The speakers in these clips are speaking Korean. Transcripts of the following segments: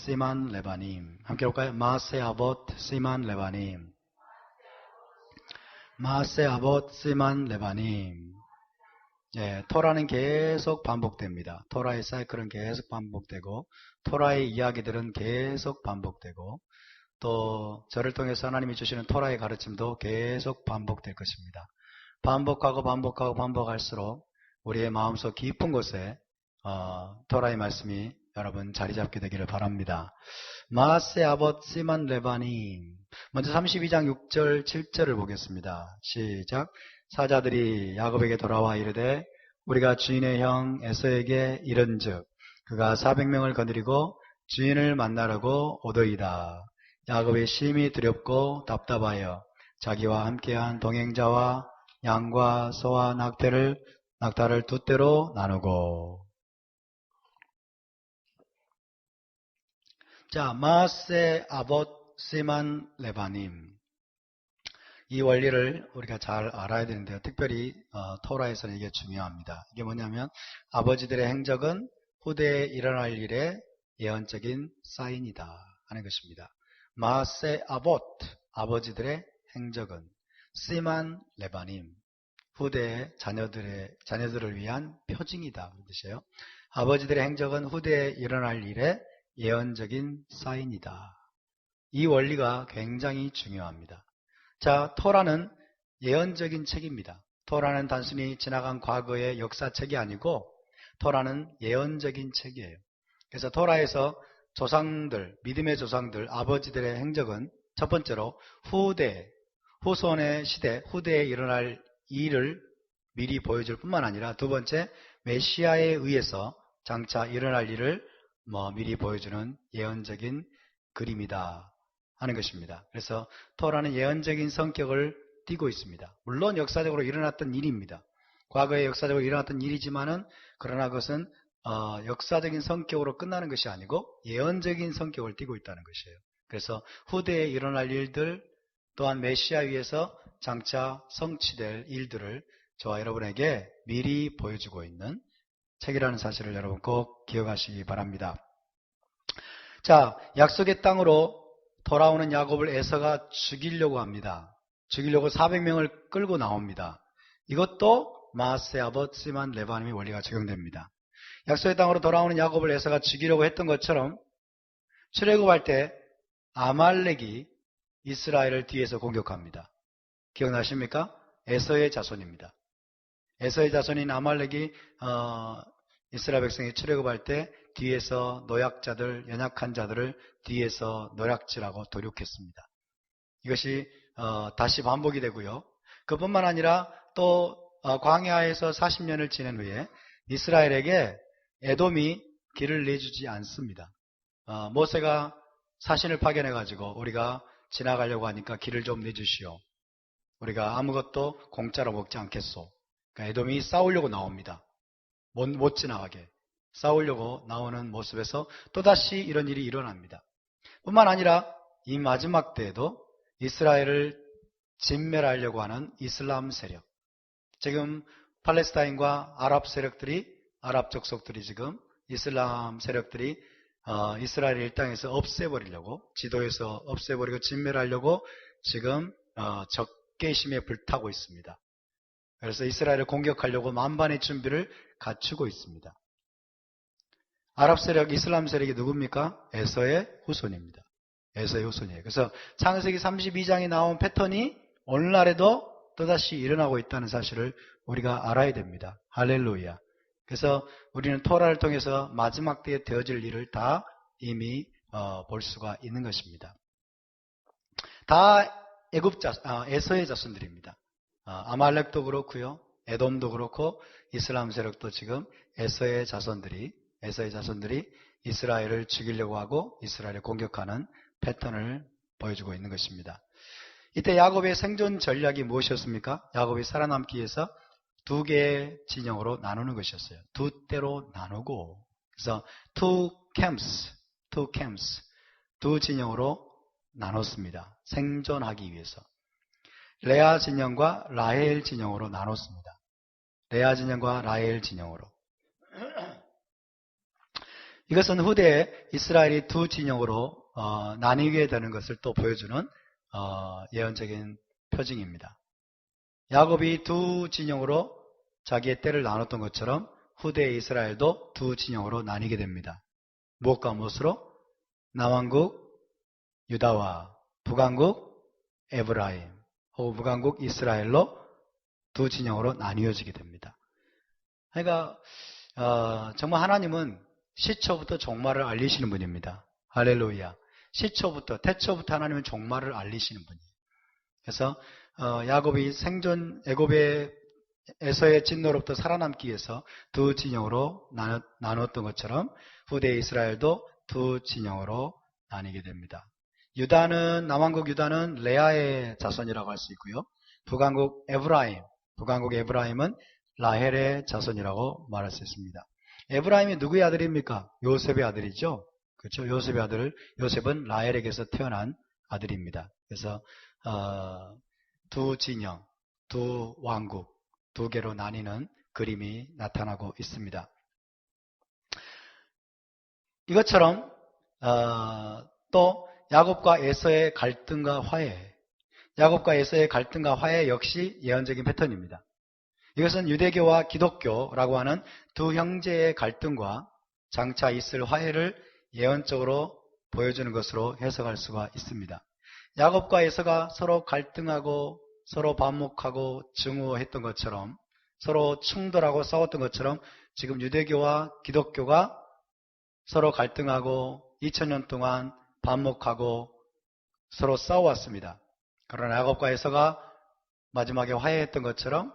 시만 레바님. 함께 볼까요? 마세 아봇 시만 레바님. 마세 아봇 시만 레바님. 예, 토라는 계속 반복됩니다. 토라의 사이클은 계속 반복되고, 토라의 이야기들은 계속 반복되고, 또 저를 통해서 하나님이 주시는 토라의 가르침도 계속 반복될 것입니다. 반복하고 반복하고 반복할수록 우리의 마음속 깊은 곳에 토라의 말씀이 여러분 자리 잡게 되기를 바랍니다. 마세 아봇 시만 레바님. 먼저 32장 6절 7절을 보겠습니다. 시작. 사자들이 야곱에게 돌아와 이르되 우리가 주인의 형 에서에게 이른즉 그가 400명을 거느리고 주인을 만나려고 오더이다. 야곱이 심히 두렵고 답답하여 자기와 함께한 동행자와 양과 소와 낙타를 두 떼로 나누고. 자, 마세 아봇 시만 레바님. 이 원리를 우리가 잘 알아야 되는데요. 특별히 토라에서는 이게 중요합니다. 이게 뭐냐면 아버지들의 행적은 후대에 일어날 일의 예언적인 사인이다 하는 것입니다. 마세 아봇, 아버지들의 행적은 시만 레바님, 후대의 자녀들을 위한 표징이다 그런 뜻이에요. 아버지들의 행적은 후대에 일어날 일의 예언적인 사인이다. 이 원리가 굉장히 중요합니다. 자, 토라는 예언적인 책입니다. 토라는 단순히 지나간 과거의 역사책이 아니고 토라는 예언적인 책이에요. 그래서 토라에서 조상들, 믿음의 조상들, 아버지들의 행적은 첫 번째로 후손의 시대, 후대에 일어날 일을 미리 보여줄 뿐만 아니라 두 번째, 메시아에 의해서 장차 일어날 일을 미리 보여주는 예언적인 그림이다 하는 것입니다. 그래서 토라는 예언적인 성격을 띠고 있습니다. 물론 역사적으로 일어났던 일입니다. 과거에 역사적으로 일어났던 일이지만은 그러나 그것은 역사적인 성격으로 끝나는 것이 아니고 예언적인 성격을 띠고 있다는 것이에요. 그래서 후대에 일어날 일들 또한 메시아 위에서 장차 성취될 일들을 저와 여러분에게 미리 보여주고 있는 책이라는 사실을 여러분 꼭 기억하시기 바랍니다. 자, 약속의 땅으로 돌아오는 야곱을 에서가 죽이려고 합니다. 죽이려고 400명을 끌고 나옵니다. 이것도 마세 아봇 시만 레바님의 원리가 적용됩니다. 약속의 땅으로 돌아오는 야곱을 에서가 죽이려고 했던 것처럼 출애굽할 때 아말렉이 이스라엘을 뒤에서 공격합니다. 기억나십니까? 에서의 자손입니다. 에서의 자손인 아말렉이 이스라엘 백성이 출애굽할 때 뒤에서 노약자들, 연약한 자들을 뒤에서 노략질하고 도륙했습니다. 이것이 다시 반복이 되고요. 그뿐만 아니라 또 광야에서 40년을 지낸 후에 이스라엘에게 에돔이 길을 내주지 않습니다. 모세가 사신을 파견해가지고 우리가 지나가려고 하니까 길을 좀 내주시오. 우리가 아무것도 공짜로 먹지 않겠소. 그러니까 에돔이 싸우려고 나옵니다. 못 지나가게 싸우려고 나오는 모습에서 또다시 이런 일이 일어납니다. 뿐만 아니라 이 마지막 때에도 이스라엘을 진멸하려고 하는 이슬람 세력, 지금 팔레스타인과 아랍 족속들이 지금 이슬람 세력들이 이스라엘 일당에서 없애버리려고, 지도에서 없애버리고 진멸하려고 지금 적개심에 불타고 있습니다. 그래서 이스라엘을 공격하려고 만반의 준비를 갖추고 있습니다. 아랍 세력, 이슬람 세력이 누굽니까? 에서의 후손입니다. 에서의 후손이에요. 그래서 창세기 32장에 나온 패턴이 오늘날에도 또다시 일어나고 있다는 사실을 우리가 알아야 됩니다. 할렐루야. 그래서 우리는 토라를 통해서 마지막 때에 되어질 일을 다 이미 볼 수가 있는 것입니다. 다 에서의 자손들입니다. 아말렉도 그렇고요, 에돔도 그렇고 이슬람 세력도 지금 에서의 자손들이 이스라엘을 죽이려고 하고 이스라엘을 공격하는 패턴을 보여주고 있는 것입니다. 이때 야곱의 생존 전략이 무엇이었습니까? 야곱이 살아남기 위해서 두 개의 진영으로 나누는 것이었어요. 두 때로 나누고, 그래서 two camps, 두 진영으로 나눴습니다. 생존하기 위해서. 레아 진영과 라헬 진영으로 나눴습니다. 레아 진영과 라헬 진영으로. 이것은 후대에 이스라엘이 두 진영으로 나뉘게 되는 것을 또 보여주는 예언적인 표징입니다. 야곱이 두 진영으로 자기의 때를 나눴던 것처럼 후대의 이스라엘도 두 진영으로 나뉘게 됩니다. 무엇과 무엇으로? 남왕국 유다와 북왕국 에브라임 혹은 북왕국 이스라엘로 두 진영으로 나뉘어지게 됩니다. 그러니까 정말 하나님은 시초부터 종말을 알리시는 분입니다. 할렐루야. 시초부터 태초부터 하나님은 종말을 알리시는 분이에요. 그래서 야곱이 생존 애굽에서의 진노로부터 살아남기 위해서 두 진영으로 나눴던 것처럼 후대 이스라엘도 두 진영으로 나뉘게 됩니다. 남왕국 유다는 레아의 자손이라고 할 수 있고요. 북왕국 에브라임은 라헬의 자손이라고 말할 수 있습니다. 에브라임이 누구의 아들입니까? 요셉의 아들이죠. 그렇죠? 요셉은 라헬에게서 태어난 아들입니다. 그래서 두 진영, 두 왕국, 두 개로 나뉘는 그림이 나타나고 있습니다. 이것처럼 또 야곱과 에서의 갈등과 화해 역시 예언적인 패턴입니다. 이것은 유대교와 기독교라고 하는 두 형제의 갈등과 장차 있을 화해를 예언적으로 보여주는 것으로 해석할 수가 있습니다. 야곱과 에서가 서로 갈등하고 서로 반목하고 증오했던 것처럼 서로 충돌하고 싸웠던 것처럼 지금 유대교와 기독교가 서로 갈등하고 2000년 동안 반목하고 서로 싸워왔습니다. 그러나 야곱과 에서가 마지막에 화해했던 것처럼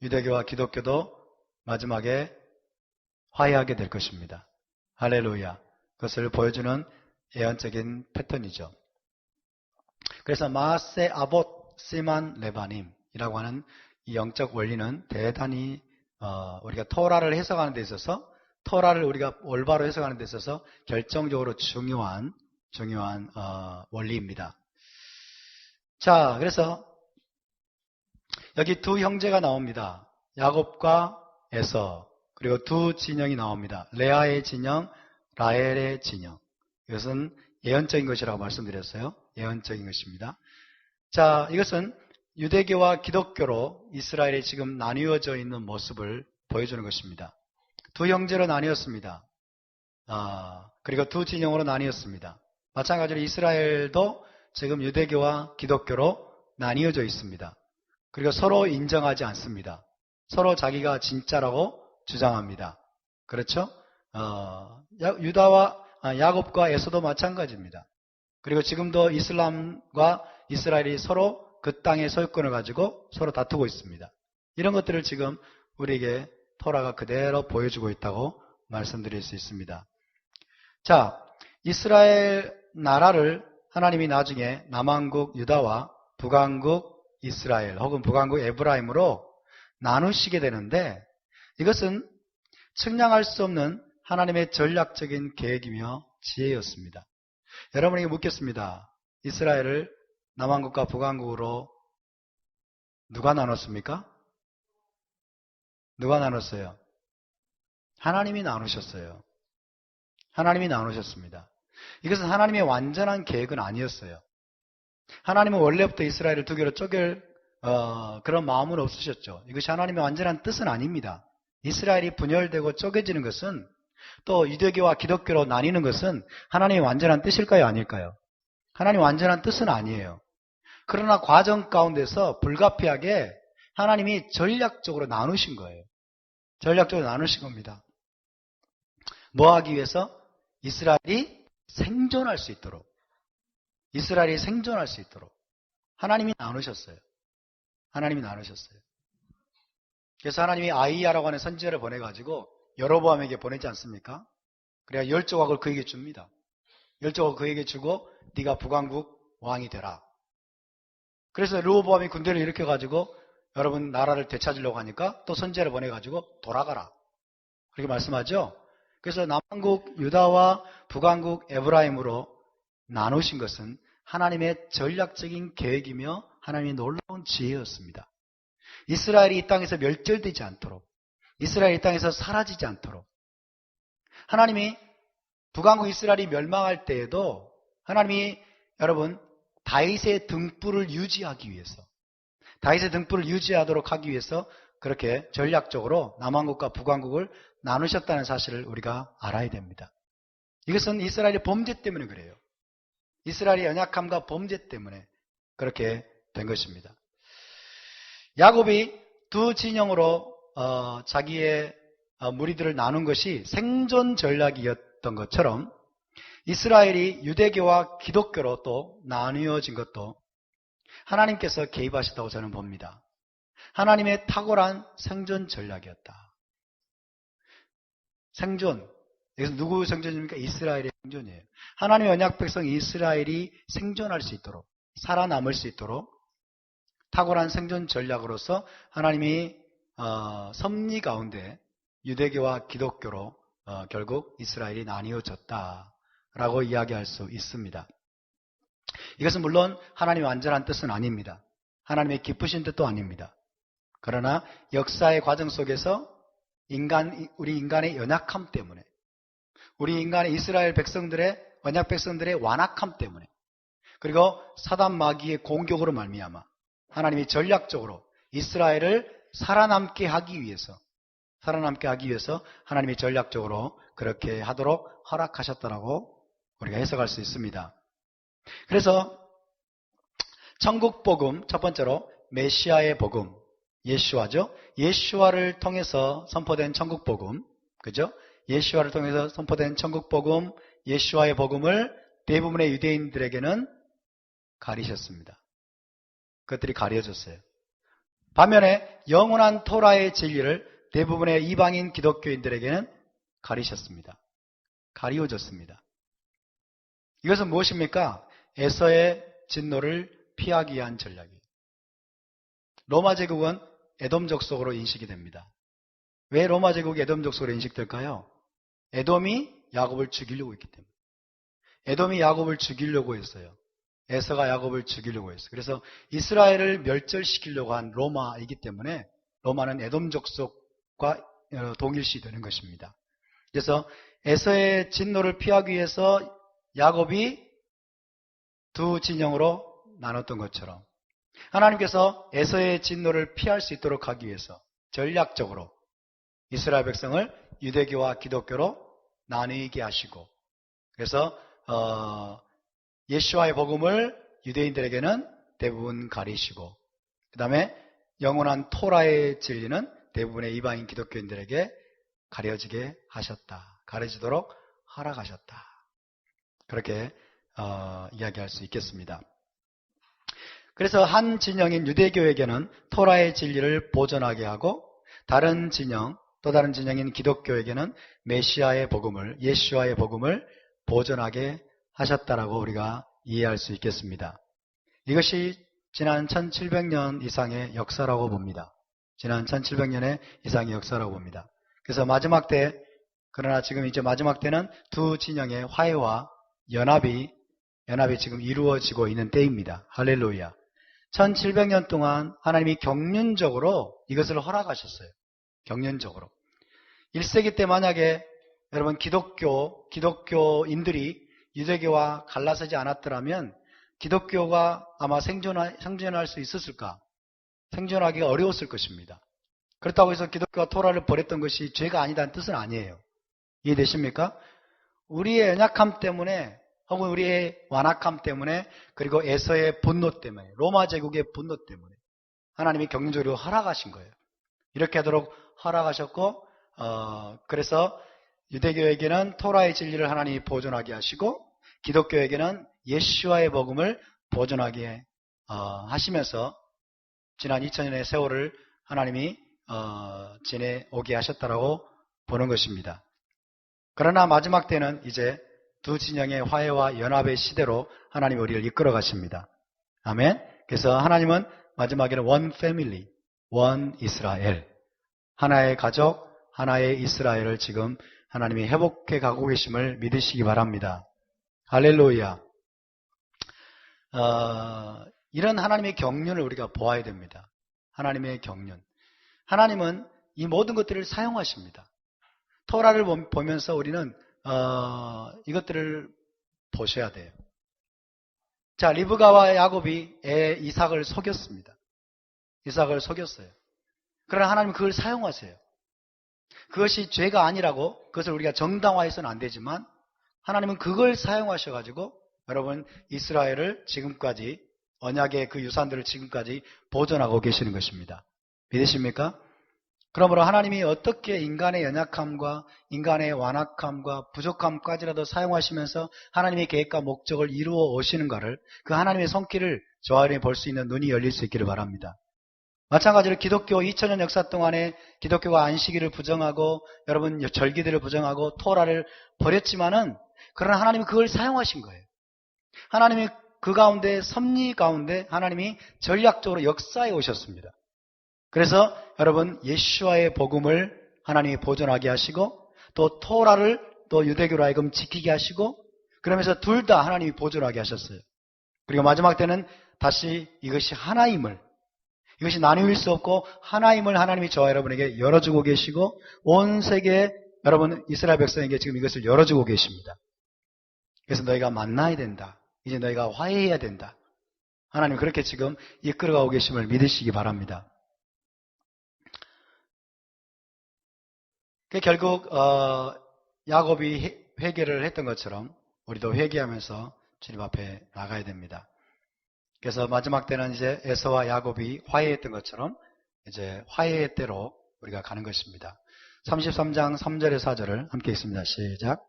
유대교와 기독교도 마지막에 화해하게 될 것입니다. 할렐루야. 그것을 보여주는 예언적인 패턴이죠. 그래서 마세 아봇 시만 레바님이라고 하는 이 영적 원리는 대단히 우리가 토라를 해석하는 데 있어서 토라를 우리가 올바로 해석하는 데 있어서 결정적으로 중요한 원리입니다. 자, 그래서 여기 두 형제가 나옵니다. 야곱과 에서, 그리고 두 진영이 나옵니다. 레아의 진영, 라헬의 진영. 이것은 예언적인 것이라고 말씀드렸어요. 예언적인 것입니다. 자, 이것은 유대교와 기독교로 이스라엘이 지금 나뉘어져 있는 모습을 보여주는 것입니다. 두 형제로 나뉘었습니다. 그리고 두 진영으로 나뉘었습니다. 마찬가지로 이스라엘도 지금 유대교와 기독교로 나뉘어져 있습니다. 그리고 서로 인정하지 않습니다. 서로 자기가 진짜라고 주장합니다. 그렇죠? 야곱과 에서도 마찬가지입니다. 그리고 지금도 이슬람과 이스라엘이 서로 그 땅의 소유권을 가지고 서로 다투고 있습니다. 이런 것들을 지금 우리에게 토라가 그대로 보여주고 있다고 말씀드릴 수 있습니다. 자, 이스라엘 나라를 하나님이 나중에 남왕국 유다와 북왕국 이스라엘 혹은 북왕국 에브라임으로 나누시게 되는데 이것은 측량할 수 없는 하나님의 전략적인 계획이며 지혜였습니다. 여러분에게 묻겠습니다. 이스라엘을 남왕국과 북왕국으로 누가 나눴습니까? 누가 나눴어요? 하나님이 나누셨어요. 하나님이 나누셨습니다. 이것은 하나님의 완전한 계획은 아니었어요. 하나님은 원래부터 이스라엘을 두 개로 쪼갤 그런 마음은 없으셨죠. 이것이 하나님의 완전한 뜻은 아닙니다. 이스라엘이 분열되고 쪼개지는 것은 또 유대교와 기독교로 나뉘는 것은 하나님의 완전한 뜻일까요? 아닐까요? 하나님의 완전한 뜻은 아니에요. 그러나 과정 가운데서 불가피하게 하나님이 전략적으로 나누신 거예요. 전략적으로 나누신 겁니다. 뭐 하기 위해서? 이스라엘이 생존할 수 있도록. 이스라엘이 생존할 수 있도록. 하나님이 나누셨어요. 하나님이 나누셨어요. 그래서 하나님이 아이야라고 하는 선지자를 보내가지고 여로보암에게 보내지 않습니까? 그래야 10조각을 그에게 줍니다. 10조각을 그에게 주고 네가 북왕국 왕이 되라. 그래서 르호보암이 군대를 일으켜가지고 여러분 나라를 되찾으려고 하니까 또 선지자를 보내가지고 돌아가라. 그렇게 말씀하죠. 그래서 남왕국 유다와 북왕국 에브라임으로 나누신 것은 하나님의 전략적인 계획이며 하나님의 놀라운 지혜였습니다. 이스라엘이 이 땅에서 멸절되지 않도록, 이스라엘이 이 땅에서 사라지지 않도록 하나님이 북왕국 이스라엘이 멸망할 때에도 하나님이 여러분 다윗의 등불을 유지하기 위해서, 다윗의 등불을 유지하도록 하기 위해서 그렇게 전략적으로 남왕국과 북왕국을 나누셨다는 사실을 우리가 알아야 됩니다. 이것은 이스라엘의 범죄 때문에 그래요. 이스라엘의 연약함과 범죄 때문에 그렇게 된 것입니다. 야곱이 두 진영으로 자기의 무리들을 나눈 것이 생존 전략이었던 것처럼 이스라엘이 유대교와 기독교로 또 나뉘어진 것도 하나님께서 개입하셨다고 저는 봅니다. 하나님의 탁월한 생존 전략이었다. 생존. 여기서 누구 생존입니까? 이스라엘의 생존이에요. 하나님의 언약 백성 이스라엘이 생존할 수 있도록, 살아남을 수 있도록 탁월한 생존 전략으로서 하나님이 섭리 가운데 유대교와 기독교로 결국 이스라엘이 나뉘어졌다라고 이야기할 수 있습니다. 이것은 물론 하나님의 완전한 뜻은 아닙니다. 하나님의 기쁘신 뜻도 아닙니다. 그러나 역사의 과정 속에서 우리 인간의 연약함 때문에, 우리 인간의 이스라엘 백성들의, 언약 백성들의 완악함 때문에, 그리고 사단 마귀의 공격으로 말미암아 하나님이 전략적으로 이스라엘을 살아남게 하기 위해서 하나님이 전략적으로 그렇게 하도록 허락하셨다라고 우리가 해석할 수 있습니다. 그래서 천국 복음, 첫 번째로 메시아의 복음, 예수와죠. 예수와를 통해서 선포된 천국 복음, 그죠? 예수와를 통해서 선포된 천국 복음, 예수와의 복음을 대부분의 유대인들에게는 가리셨습니다. 그것들이 가려졌어요. 반면에 영원한 토라의 진리를 대부분의 이방인 기독교인들에게는 가리셨습니다. 가리워졌습니다. 이것은 무엇입니까? 에서의 진노를 피하기 위한 전략이에요. 로마 제국은 에돔 족속으로 인식이 됩니다. 왜 로마 제국이 에돔 족속으로 인식될까요? 에돔이 야곱을 죽이려고 했기 때문에. 에돔이 야곱을 죽이려고 했어요. 에서가 야곱을 죽이려고 했어요. 그래서 이스라엘을 멸절시키려고 한 로마이기 때문에 로마는 에돔 족속과 동일시 되는 것입니다. 그래서 에서의 진노를 피하기 위해서 야곱이 두 진영으로 나눴던 것처럼 하나님께서 에서의 진노를 피할 수 있도록 하기 위해서 전략적으로 이스라엘 백성을 유대교와 기독교로 나뉘게 하시고, 그래서 예수와의 복음을 유대인들에게는 대부분 가리시고, 그 다음에 영원한 토라의 진리는 대부분의 이방인 기독교인들에게 가려지게 하셨다. 가려지도록 허락하셨다. 그렇게 이야기할 수 있겠습니다. 그래서 한 진영인 유대교에게는 토라의 진리를 보존하게 하고, 다른 진영, 또 다른 진영인 기독교에게는 메시아의 복음을, 예수와의 복음을 보존하게 하셨다라고 우리가 이해할 수 있겠습니다. 이것이 지난 1700년 이상의 역사라고 봅니다. 지난 1700년의 이상의 역사라고 봅니다. 그래서 마지막 때, 그러나 지금 이제 마지막 때는 두 진영의 화해와 연합이 지금 이루어지고 있는 때입니다. 할렐루야. 1700년 동안 하나님이 경륜적으로 이것을 허락하셨어요. 경륜적으로. 1세기 때 만약에 여러분 기독교인들이 유대교와 갈라서지 않았더라면 기독교가 아마 생존할 수 있었을까? 생존하기가 어려웠을 것입니다. 그렇다고 해서 기독교가 토라를 버렸던 것이 죄가 아니다는 뜻은 아니에요. 이해되십니까? 우리의 연약함 때문에 혹은 우리의 완악함 때문에, 그리고 에서의 분노 때문에, 로마 제국의 분노 때문에 하나님이 경륜적으로 허락하신 거예요. 이렇게 하도록 허락하셨고, 그래서 유대교에게는 토라의 진리를 하나님이 보존하게 하시고, 기독교에게는 예수와의 복음을 보존하게 하시면서 지난 2000년의 세월을 하나님이 지내오게 하셨다라고 보는 것입니다. 그러나 마지막 때는 이제 두 진영의 화해와 연합의 시대로 하나님이 우리를 이끌어 가십니다. 아멘. 그래서 하나님은 마지막에는 one family, one 이스라엘, 하나의 가족, 하나의 이스라엘을 지금 하나님이 회복해 가고 계심을 믿으시기 바랍니다. 할렐루야. 이런 하나님의 경륜을 우리가 보아야 됩니다. 하나님의 경륜. 하나님은 이 모든 것들을 사용하십니다. 토라를 보면서 우리는 이것들을 보셔야 돼요. 자, 리브가와 야곱이 이삭을 속였습니다. 이삭을 속였어요. 그러나 하나님은 그걸 사용하세요. 그것이 죄가 아니라고 그것을 우리가 정당화해서는 안 되지만 하나님은 그걸 사용하셔가지고 여러분 이스라엘을 지금까지 언약의 그 유산들을 지금까지 보존하고 계시는 것입니다. 믿으십니까? 그러므로 하나님이 어떻게 인간의 연약함과 인간의 완악함과 부족함까지라도 사용하시면서 하나님의 계획과 목적을 이루어 오시는가를 그 하나님의 손길을 저와 여러분이 볼 수 있는 눈이 열릴 수 있기를 바랍니다. 마찬가지로 기독교 2000년 역사 동안에 기독교가 안식일을 부정하고 여러분 절기들을 부정하고 토라를 버렸지만은 그러나 하나님이 그걸 사용하신 거예요. 하나님이 그 가운데 섭리 가운데 하나님이 전략적으로 역사해 오셨습니다. 그래서 여러분 예수와의 복음을 하나님이 보존하게 하시고 또 토라를 또 유대교로 하여금 지키게 하시고 그러면서 둘 다 하나님이 보존하게 하셨어요. 그리고 마지막 때는 다시 이것이 하나임을 이것이 나누일 수 없고 하나임을 하나님이 저와 여러분에게 열어주고 계시고 온 세계 여러분 이스라엘 백성에게 지금 이것을 열어주고 계십니다. 그래서 너희가 만나야 된다. 이제 너희가 화해해야 된다. 하나님 그렇게 지금 이끌어가고 계심을 믿으시기 바랍니다. 결국 야곱이 회개를 했던 것처럼 우리도 회개하면서 주님 앞에 나가야 됩니다. 그래서 마지막 때는 이제 에서와 야곱이 화해했던 것처럼 이제 화해의 때로 우리가 가는 것입니다. 33장 3절에 4절을 함께 읽습니다. 시작.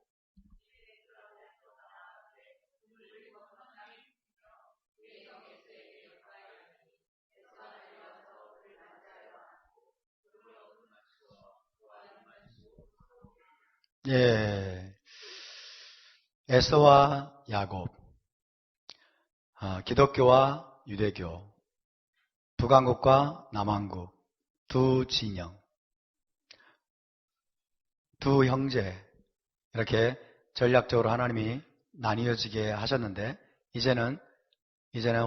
예, 에서와 야곱, 기독교와 유대교, 북왕국과 남왕국, 두 진영, 두 형제 이렇게 전략적으로 하나님이 나뉘어지게 하셨는데 이제는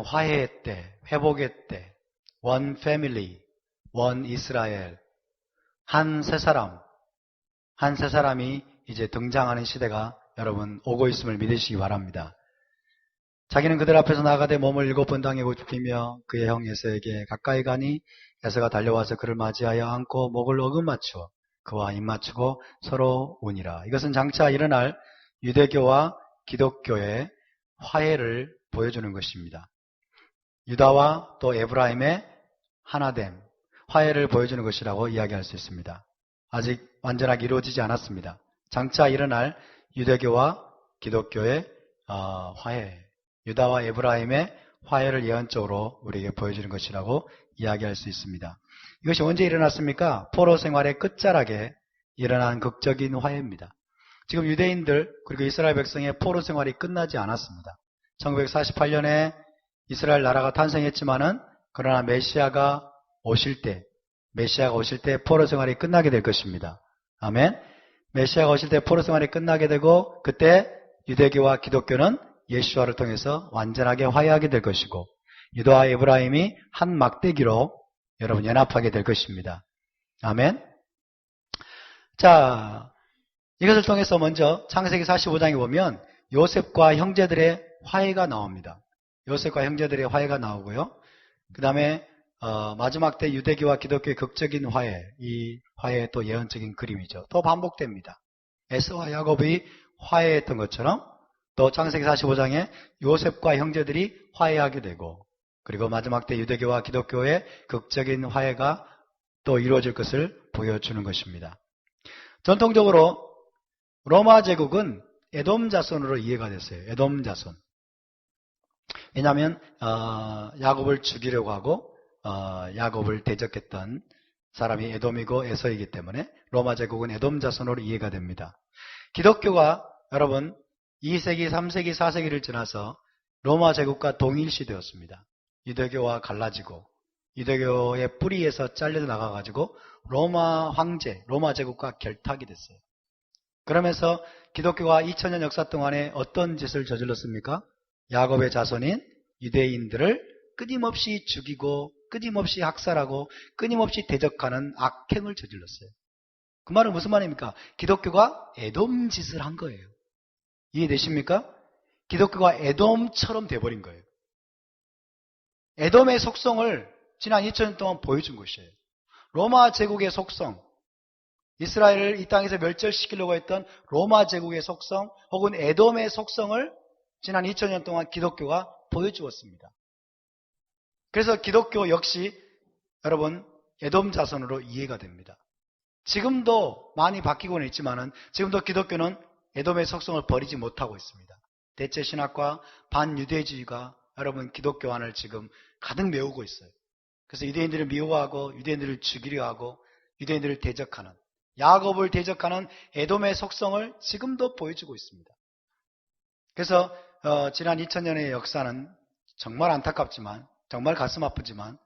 화해의 때, 회복의 때, 원 패밀리, 원 이스라엘, 한 세 사람이 이제 등장하는 시대가 여러분 오고 있음을 믿으시기 바랍니다. 자기는 그들 앞에서 나가되 몸을 7번 당하고 죽이며 그의 형 에서에게 가까이 가니 에서가 달려와서 그를 맞이하여 안고 목을 어긋맞추어 그와 입맞추고 서로 우니라. 이것은 장차 일어날 유대교와 기독교의 화해를 보여주는 것입니다. 유다와 또 에브라임의 하나됨, 화해를 보여주는 것이라고 이야기할 수 있습니다. 아직 완전하게 이루어지지 않았습니다. 장차 일어날 유대교와 기독교의 화해, 유다와 에브라임의 화해를 예언적으로 우리에게 보여주는 것이라고 이야기할 수 있습니다. 이것이 언제 일어났습니까? 포로 생활의 끝자락에 일어난 극적인 화해입니다. 지금 유대인들 그리고 이스라엘 백성의 포로 생활이 끝나지 않았습니다. 1948년에 이스라엘 나라가 탄생했지만은 그러나 메시아가 오실 때 포로 생활이 끝나게 될 것입니다. 아멘. 메시아가 오실 때 포로 생활이 끝나게 되고 그때 유대교와 기독교는 예수와를 통해서 완전하게 화해하게 될 것이고 유다와 에브라임이 한 막대기로 여러분 연합하게 될 것입니다. 아멘. 자, 이것을 통해서 먼저 창세기 45장에 보면 요셉과 형제들의 화해가 나옵니다. 요셉과 형제들의 화해가 나오고요. 그 다음에 마지막 때 유대교와 기독교의 극적인 화해, 이 화해의 또 예언적인 그림이죠. 또 반복됩니다. 에서와 야곱이 화해했던 것처럼 또 창세기 45장에 요셉과 형제들이 화해하게 되고 그리고 마지막 때 유대교와 기독교의 극적인 화해가 또 이루어질 것을 보여주는 것입니다. 전통적으로 로마 제국은 에돔 자손으로 이해가 됐어요. 에돔 자손. 왜냐하면 야곱을 죽이려고 하고 야곱을 대적했던 사람이 에돔이고 에서이기 때문에 로마 제국은 에돔 자손으로 이해가 됩니다. 기독교가 여러분 2세기, 3세기, 4세기를 지나서 로마 제국과 동일시되었습니다. 유대교와 갈라지고 유대교의 뿌리에서 잘려 나가가지고 로마 황제, 로마 제국과 결탁이 됐어요. 그러면서 기독교가 2000년 역사 동안에 어떤 짓을 저질렀습니까? 야곱의 자손인 유대인들을 끊임없이 죽이고 끊임없이 학살하고 끊임없이 대적하는 악행을 저질렀어요. 그 말은 무슨 말입니까? 기독교가 에돔 짓을 한 거예요. 이해되십니까? 기독교가 에돔처럼 돼버린 거예요. 에돔의 속성을 지난 2000년 동안 보여준 것이에요. 로마 제국의 속성, 이스라엘을 이 땅에서 멸절시키려고 했던 로마 제국의 속성 혹은 에돔의 속성을 지난 2000년 동안 기독교가 보여주었습니다. 그래서 기독교 역시 여러분 에돔 자손으로 이해가 됩니다. 지금도 많이 바뀌고는 있지만은 지금도 기독교는 에돔의 속성을 버리지 못하고 있습니다. 대체 신학과 반유대주의가 여러분 기독교 안을 지금 가득 메우고 있어요. 그래서 유대인들을 미워하고 유대인들을 죽이려 하고 유대인들을 대적하는 야곱을 대적하는 에돔의 속성을 지금도 보여주고 있습니다. 그래서 지난 2000년의 역사는 정말 안타깝지만 정말 가슴 아프지만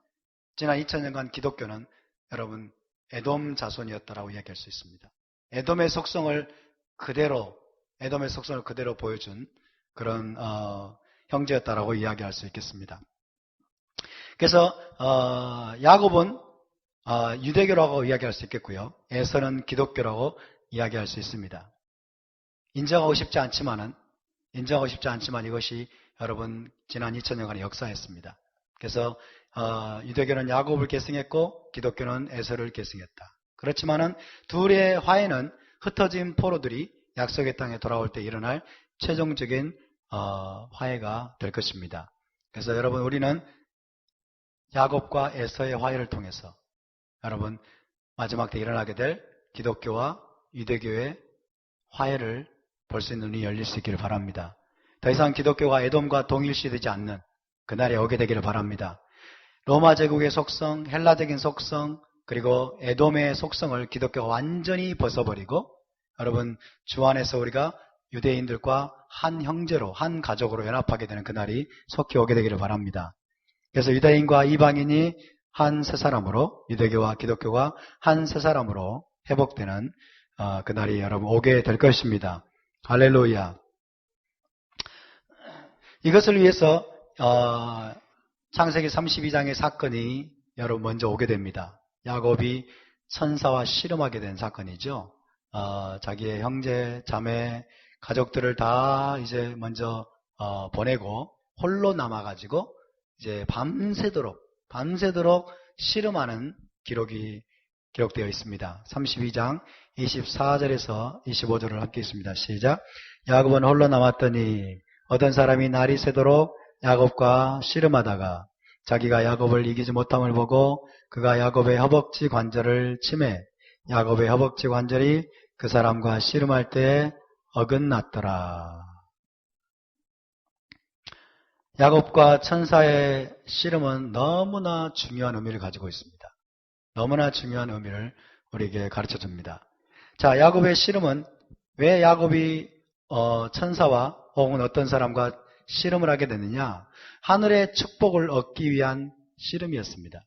지난 2000년간 기독교는 여러분 에돔 자손이었다라고 이야기할 수 있습니다. 에돔의 속성을 그대로 보여준 그런 형제였다라고 이야기할 수 있겠습니다. 그래서 야곱은 유대교라고 이야기할 수 있겠고요. 에서는 기독교라고 이야기할 수 있습니다. 인정하고 싶지 않지만 이것이 여러분 지난 2000년간의 역사였습니다. 그래서 유대교는 야곱을 계승했고 기독교는 에서를 계승했다. 그렇지만은 둘의 화해는 흩어진 포로들이 약속의 땅에 돌아올 때 일어날 최종적인 화해가 될 것입니다. 그래서 여러분 우리는 야곱과 에서의 화해를 통해서 여러분 마지막 때 일어나게 될 기독교와 유대교의 화해를 볼 수 있는 눈이 열릴 수 있기를 바랍니다. 더 이상 기독교가 에돔과 동일시되지 않는 그날이 오게 되기를 바랍니다. 로마 제국의 속성, 헬라적인 속성, 그리고 에돔의 속성을 기독교가 완전히 벗어버리고 여러분 주 안에서 우리가 유대인들과 한 형제로 한 가족으로 연합하게 되는 그날이 속히 오게 되기를 바랍니다. 그래서 유대인과 이방인이 한 세 사람으로 유대교와 기독교가 한 세 사람으로 회복되는 그날이 여러분 오게 될 것입니다. 할렐루야. 이것을 위해서 창세기 32장의 사건이 여러분 먼저 오게 됩니다. 야곱이 천사와 씨름하게 된 사건이죠. 자기의 형제, 자매, 가족들을 다 이제 먼저 보내고 홀로 남아가지고 이제 밤새도록 씨름하는 기록이 기록되어 있습니다. 32장 24절에서 25절을 함께 있습니다. 시작. 야곱은 홀로 남았더니 어떤 사람이 날이 새도록 야곱과 씨름하다가 자기가 야곱을 이기지 못함을 보고 그가 야곱의 허벅지 관절을 치매 야곱의 허벅지 관절이 그 사람과 씨름할 때에 어긋났더라. 야곱과 천사의 씨름은 너무나 중요한 의미를 가지고 있습니다. 너무나 중요한 의미를 우리에게 가르쳐 줍니다. 자, 야곱의 씨름은 왜 야곱이 천사와 혹은 어떤 사람과 씨름을 하게 됐느냐? 하늘의 축복을 얻기 위한 씨름이었습니다.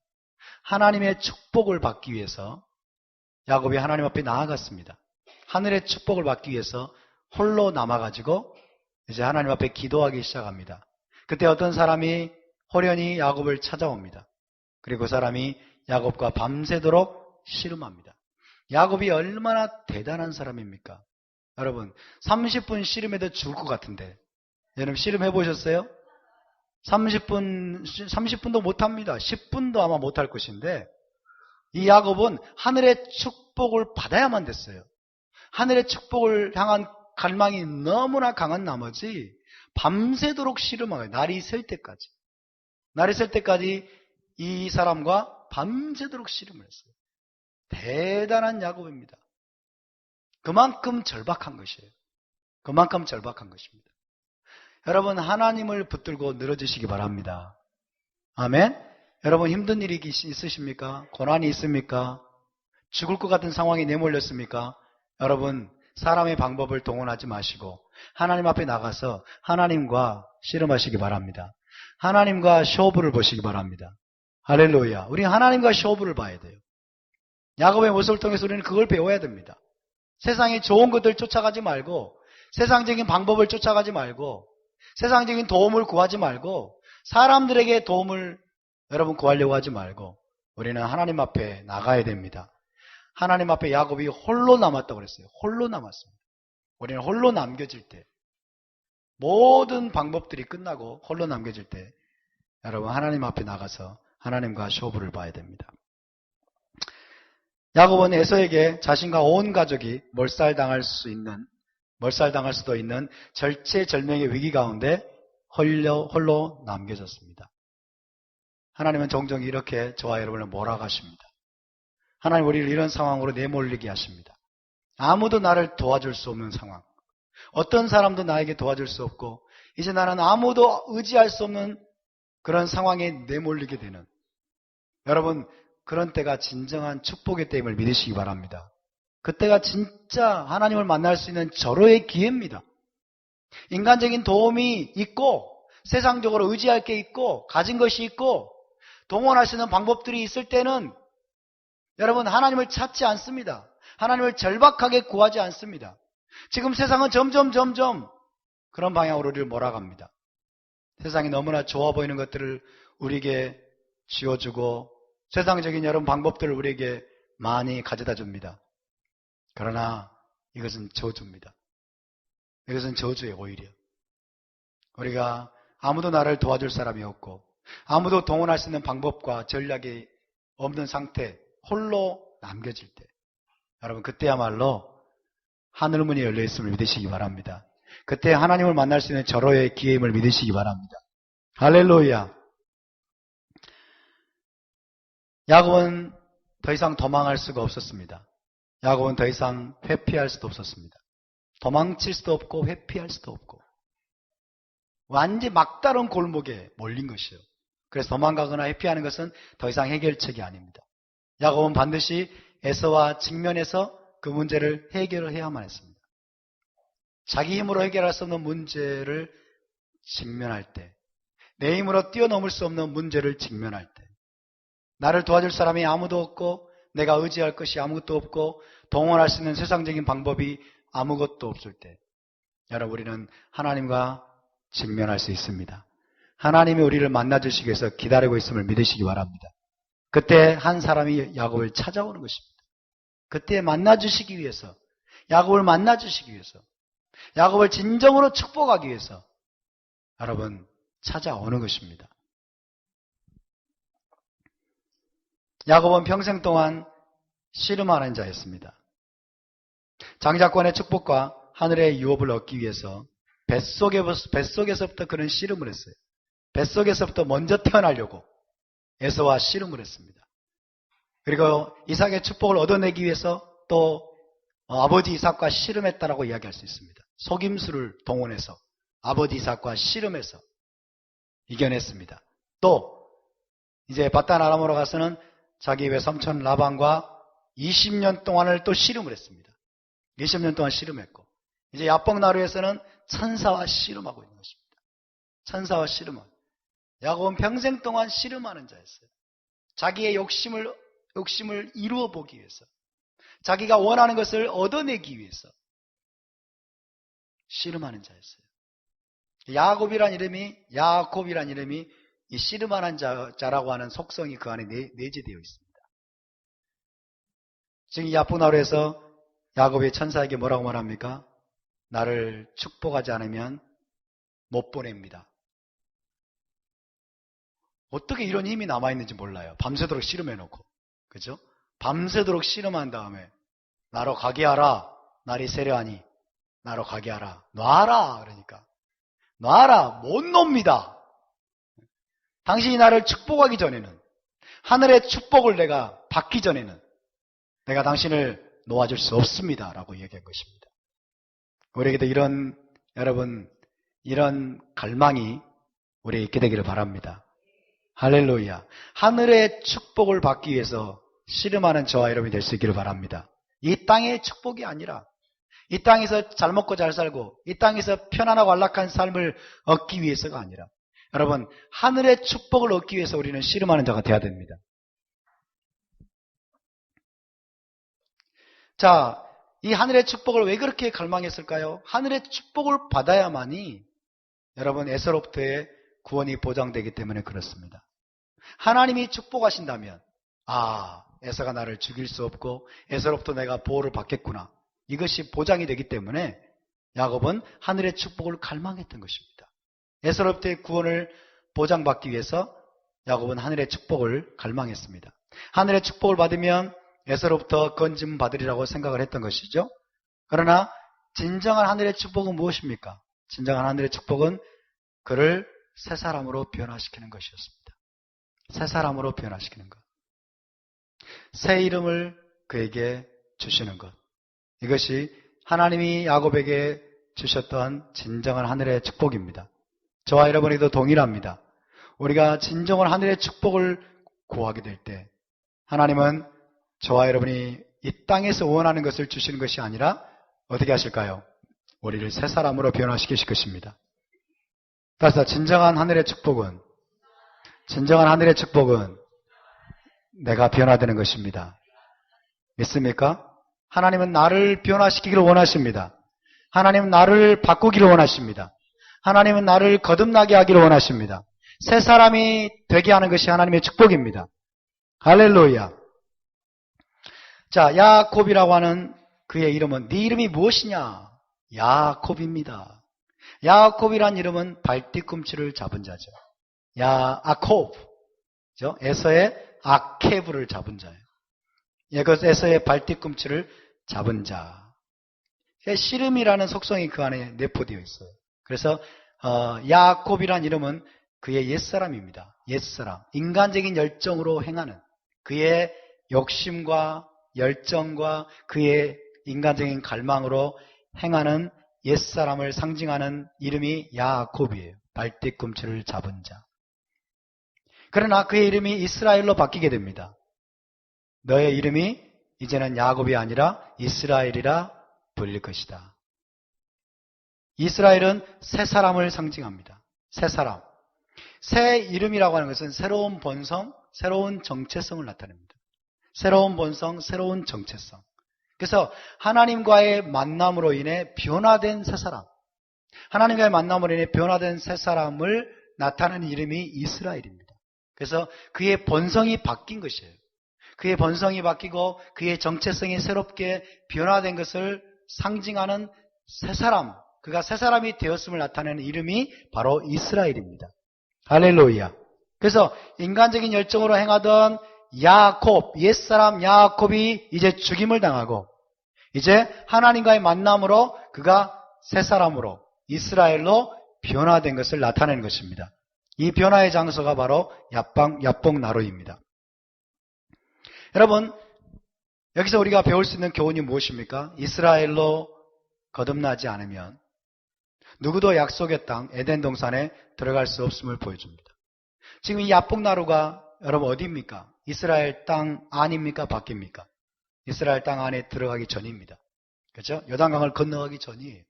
하나님의 축복을 받기 위해서 야곱이 하나님 앞에 나아갔습니다. 하늘의 축복을 받기 위해서 홀로 남아가지고 이제 하나님 앞에 기도하기 시작합니다. 그때 어떤 사람이 호련히 야곱을 찾아옵니다. 그리고 그 사람이 야곱과 밤새도록 씨름합니다. 야곱이 얼마나 대단한 사람입니까? 여러분 30분 씨름해도 죽을 것 같은데 여러분 씨름해 보셨어요? 30분도 못합니다. 10분도 아마 못할 것인데 이 야곱은 하늘의 축복을 받아야만 됐어요. 하늘의 축복을 향한 갈망이 너무나 강한 나머지 밤새도록 씨름하고요. 날이 셀 때까지 이 사람과 밤새도록 씨름을 했어요. 대단한 야곱입니다. 그만큼 절박한 것이에요. 그만큼 절박한 것입니다. 여러분 하나님을 붙들고 늘어지시기 바랍니다. 아멘. 여러분 힘든 일이 있으십니까? 고난이 있습니까? 죽을 것 같은 상황이 내몰렸습니까? 여러분 사람의 방법을 동원하지 마시고 하나님 앞에 나가서 하나님과 씨름하시기 바랍니다. 하나님과 쇼부를 보시기 바랍니다. 할렐루야. 우리 하나님과 쇼부를 봐야 돼요. 야곱의 모습을 통해서 우리는 그걸 배워야 됩니다. 세상에 좋은 것들 쫓아가지 말고 세상적인 방법을 쫓아가지 말고 세상적인 도움을 구하지 말고 사람들에게 도움을 여러분 구하려고 하지 말고 우리는 하나님 앞에 나가야 됩니다. 하나님 앞에 야곱이 홀로 남았다고 그랬어요. 홀로 남았습니다. 우리는 홀로 남겨질 때, 모든 방법들이 끝나고 홀로 남겨질 때 여러분 하나님 앞에 나가서 하나님과 쇼부를 봐야 됩니다. 야곱은 에서에게 자신과 온 가족이 몰살당할 수도 있는 절체절명의 위기 가운데 홀로 남겨졌습니다. 하나님은 종종 이렇게 저와 여러분을 몰아가십니다. 하나님 우리를 이런 상황으로 내몰리게 하십니다. 아무도 나를 도와줄 수 없는 상황, 어떤 사람도 나에게 도와줄 수 없고 이제 나는 아무도 의지할 수 없는 그런 상황에 내몰리게 되는, 여러분 그런 때가 진정한 축복의 때임을 믿으시기 바랍니다. 그때가 진짜 하나님을 만날 수 있는 절호의 기회입니다. 인간적인 도움이 있고 세상적으로 의지할 게 있고 가진 것이 있고 동원할 수 있는 방법들이 있을 때는 여러분 하나님을 찾지 않습니다. 하나님을 절박하게 구하지 않습니다. 지금 세상은 점점 그런 방향으로 우리를 몰아갑니다. 세상이 너무나 좋아 보이는 것들을 우리에게 쥐어주고 세상적인 여러 방법들을 우리에게 많이 가져다 줍니다. 그러나 이것은 저주입니다. 이것은 저주예요. 오히려 우리가 아무도 나를 도와줄 사람이 없고 아무도 동원할 수 있는 방법과 전략이 없는 상태, 홀로 남겨질 때, 여러분 그때야말로 하늘문이 열려있음을 믿으시기 바랍니다. 그때 하나님을 만날 수 있는 절호의 기회임을 믿으시기 바랍니다. 할렐루야. 야곱은 더 이상 도망할 수가 없었습니다. 야곱은 더 이상 회피할 수도 없었습니다. 도망칠 수도 없고 회피할 수도 없고 완전 막다른 골목에 몰린 것이에요. 그래서 도망가거나 회피하는 것은 더 이상 해결책이 아닙니다. 야곱은 반드시 에서와 직면해서 그 문제를 해결을 해야만 했습니다. 자기 힘으로 해결할 수 없는 문제를 직면할 때, 내 힘으로 뛰어넘을 수 없는 문제를 직면할 때, 나를 도와줄 사람이 아무도 없고 내가 의지할 것이 아무것도 없고 동원할 수 있는 세상적인 방법이 아무것도 없을 때, 여러분 우리는 하나님과 직면할 수 있습니다. 하나님이 우리를 만나주시기 위해서 기다리고 있음을 믿으시기 바랍니다. 그때 한 사람이 야곱을 찾아오는 것입니다. 그때 만나주시기 위해서, 야곱을 만나주시기 위해서, 야곱을 진정으로 축복하기 위해서 여러분 찾아오는 것입니다. 야곱은 평생 동안 씨름하는 자였습니다. 장자권의 축복과 하늘의 유업을 얻기 위해서 뱃속에서부터 그는 씨름을 했어요. 뱃속에서부터 먼저 태어나려고 에서와 씨름을 했습니다. 그리고 이삭의 축복을 얻어내기 위해서 또 아버지 이삭과 씨름했다라고 이야기할 수 있습니다. 속임수를 동원해서 아버지 이삭과 씨름해서 이겨냈습니다. 또 이제 바단 아람으로 가서는 자기 외삼촌 라반과 20년 동안을 또 씨름을 했습니다. 20년 동안 씨름했고 이제 야복나루에서는 천사와 씨름하고 있는 것입니다. 천사와 씨름은 야곱은 평생 동안 씨름하는 자였어요. 자기의 욕심을 이루어 보기 위해서, 자기가 원하는 것을 얻어내기 위해서 씨름하는 자였어요. 야곱이란 이름이 이 씨름하는 자라고 하는 속성이 그 안에 내재되어 있습니다. 지금 야복나루에서 야곱이 천사에게 뭐라고 말합니까? 나를 축복하지 않으면 못 보냅니다. 어떻게 이런 힘이 남아있는지 몰라요. 밤새도록 씨름해놓고. 그죠? 밤새도록 씨름한 다음에 나로 가게 하라. 날이 세려하니 나로 가게 하라. 놔라. 그러니까 놔라. 못 놉니다. 당신이 나를 축복하기 전에는, 하늘의 축복을 내가 받기 전에는 내가 당신을 놓아줄 수 없습니다. 라고 얘기한 것입니다. 우리에게도 이런 갈망이 우리에게 있게 되기를 바랍니다. 할렐루야. 하늘의 축복을 받기 위해서 씨름하는 저와 여러분이 될 수 있기를 바랍니다. 이 땅의 축복이 아니라, 이 땅에서 잘 먹고 잘 살고 이 땅에서 편안하고 안락한 삶을 얻기 위해서가 아니라, 여러분 하늘의 축복을 얻기 위해서 우리는 씨름하는 자가 되어야 됩니다. 자, 이 하늘의 축복을 왜 그렇게 갈망했을까요? 하늘의 축복을 받아야만이 여러분 에서로부터의 구원이 보장되기 때문에 그렇습니다. 하나님이 축복하신다면, 에서가 나를 죽일 수 없고 에서로부터 내가 보호를 받겠구나. 이것이 보장이 되기 때문에 야곱은 하늘의 축복을 갈망했던 것입니다. 에서로부터의 구원을 보장받기 위해서 야곱은 하늘의 축복을 갈망했습니다. 하늘의 축복을 받으면 에서로부터 건짐 받으리라고 생각을 했던 것이죠. 그러나 진정한 하늘의 축복은 무엇입니까? 진정한 하늘의 축복은 그를 새 사람으로 변화시키는 것이었습니다. 새 사람으로 변화시키는 것. 새 이름을 그에게 주시는 것. 이것이 하나님이 야곱에게 주셨던 진정한 하늘의 축복입니다. 저와 여러분에게도 동일합니다. 우리가 진정한 하늘의 축복을 구하게 될 때 하나님은 저와 여러분이 이 땅에서 원하는 것을 주시는 것이 아니라 어떻게 하실까요? 우리를 새 사람으로 변화시키실 것입니다. 따라서 진정한 하늘의 축복은 내가 변화되는 것입니다. 믿습니까? 하나님은 나를 변화시키기를 원하십니다. 하나님은 나를 바꾸기를 원하십니다. 하나님은 나를 거듭나게 하기를 원하십니다. 새 사람이 되게 하는 것이 하나님의 축복입니다. 할렐루야. 자, 야곱이라고 하는 그의 이름은 네 이름이 무엇이냐? 야곱입니다. 야곱이란 이름은 발뒤꿈치를 잡은 자죠. 야아콥, 에서의 아케브를 잡은 자예요. 에서의 발뒤꿈치를 잡은 자. 씨름이라는 속성이 그 안에 내포되어 있어요. 그래서 야곱이란 이름은 그의 옛사람입니다. 옛사람. 인간적인 열정으로 행하는 그의 욕심과 열정과 그의 인간적인 갈망으로 행하는 옛사람을 상징하는 이름이 야곱이에요. 발뒤꿈치를 잡은 자. 그러나 그의 이름이 이스라엘로 바뀌게 됩니다. 너의 이름이 이제는 야곱이 아니라 이스라엘이라 불릴 것이다. 이스라엘은 새 사람을 상징합니다. 새 사람. 새 이름이라고 하는 것은 새로운 본성, 새로운 정체성을 나타냅니다. 새로운 본성, 새로운 정체성. 그래서 하나님과의 만남으로 인해 변화된 새 사람. 하나님과의 만남으로 인해 변화된 새 사람을 나타내는 이름이 이스라엘입니다. 그래서 그의 본성이 바뀐 것이에요. 그의 본성이 바뀌고 그의 정체성이 새롭게 변화된 것을 상징하는 새 사람, 그가 새 사람이 되었음을 나타내는 이름이 바로 이스라엘입니다. 할렐루야. 그래서 인간적인 열정으로 행하던 야곱, 옛사람 야곱이 이제 죽임을 당하고 이제 하나님과의 만남으로 그가 새 사람으로 이스라엘로 변화된 것을 나타내는 것입니다. 이 변화의 장소가 바로 야복나루입니다. 여러분, 여기서 우리가 배울 수 있는 교훈이 무엇입니까? 이스라엘로 거듭나지 않으면 누구도 약속의 땅 에덴 동산에 들어갈 수 없음을 보여줍니다. 지금 이 야복나루가 여러분 어디입니까? 이스라엘 땅 안입니까? 밖입니까? 이스라엘 땅 안에 들어가기 전입니다. 그렇죠? 요단강을 건너가기 전이에요.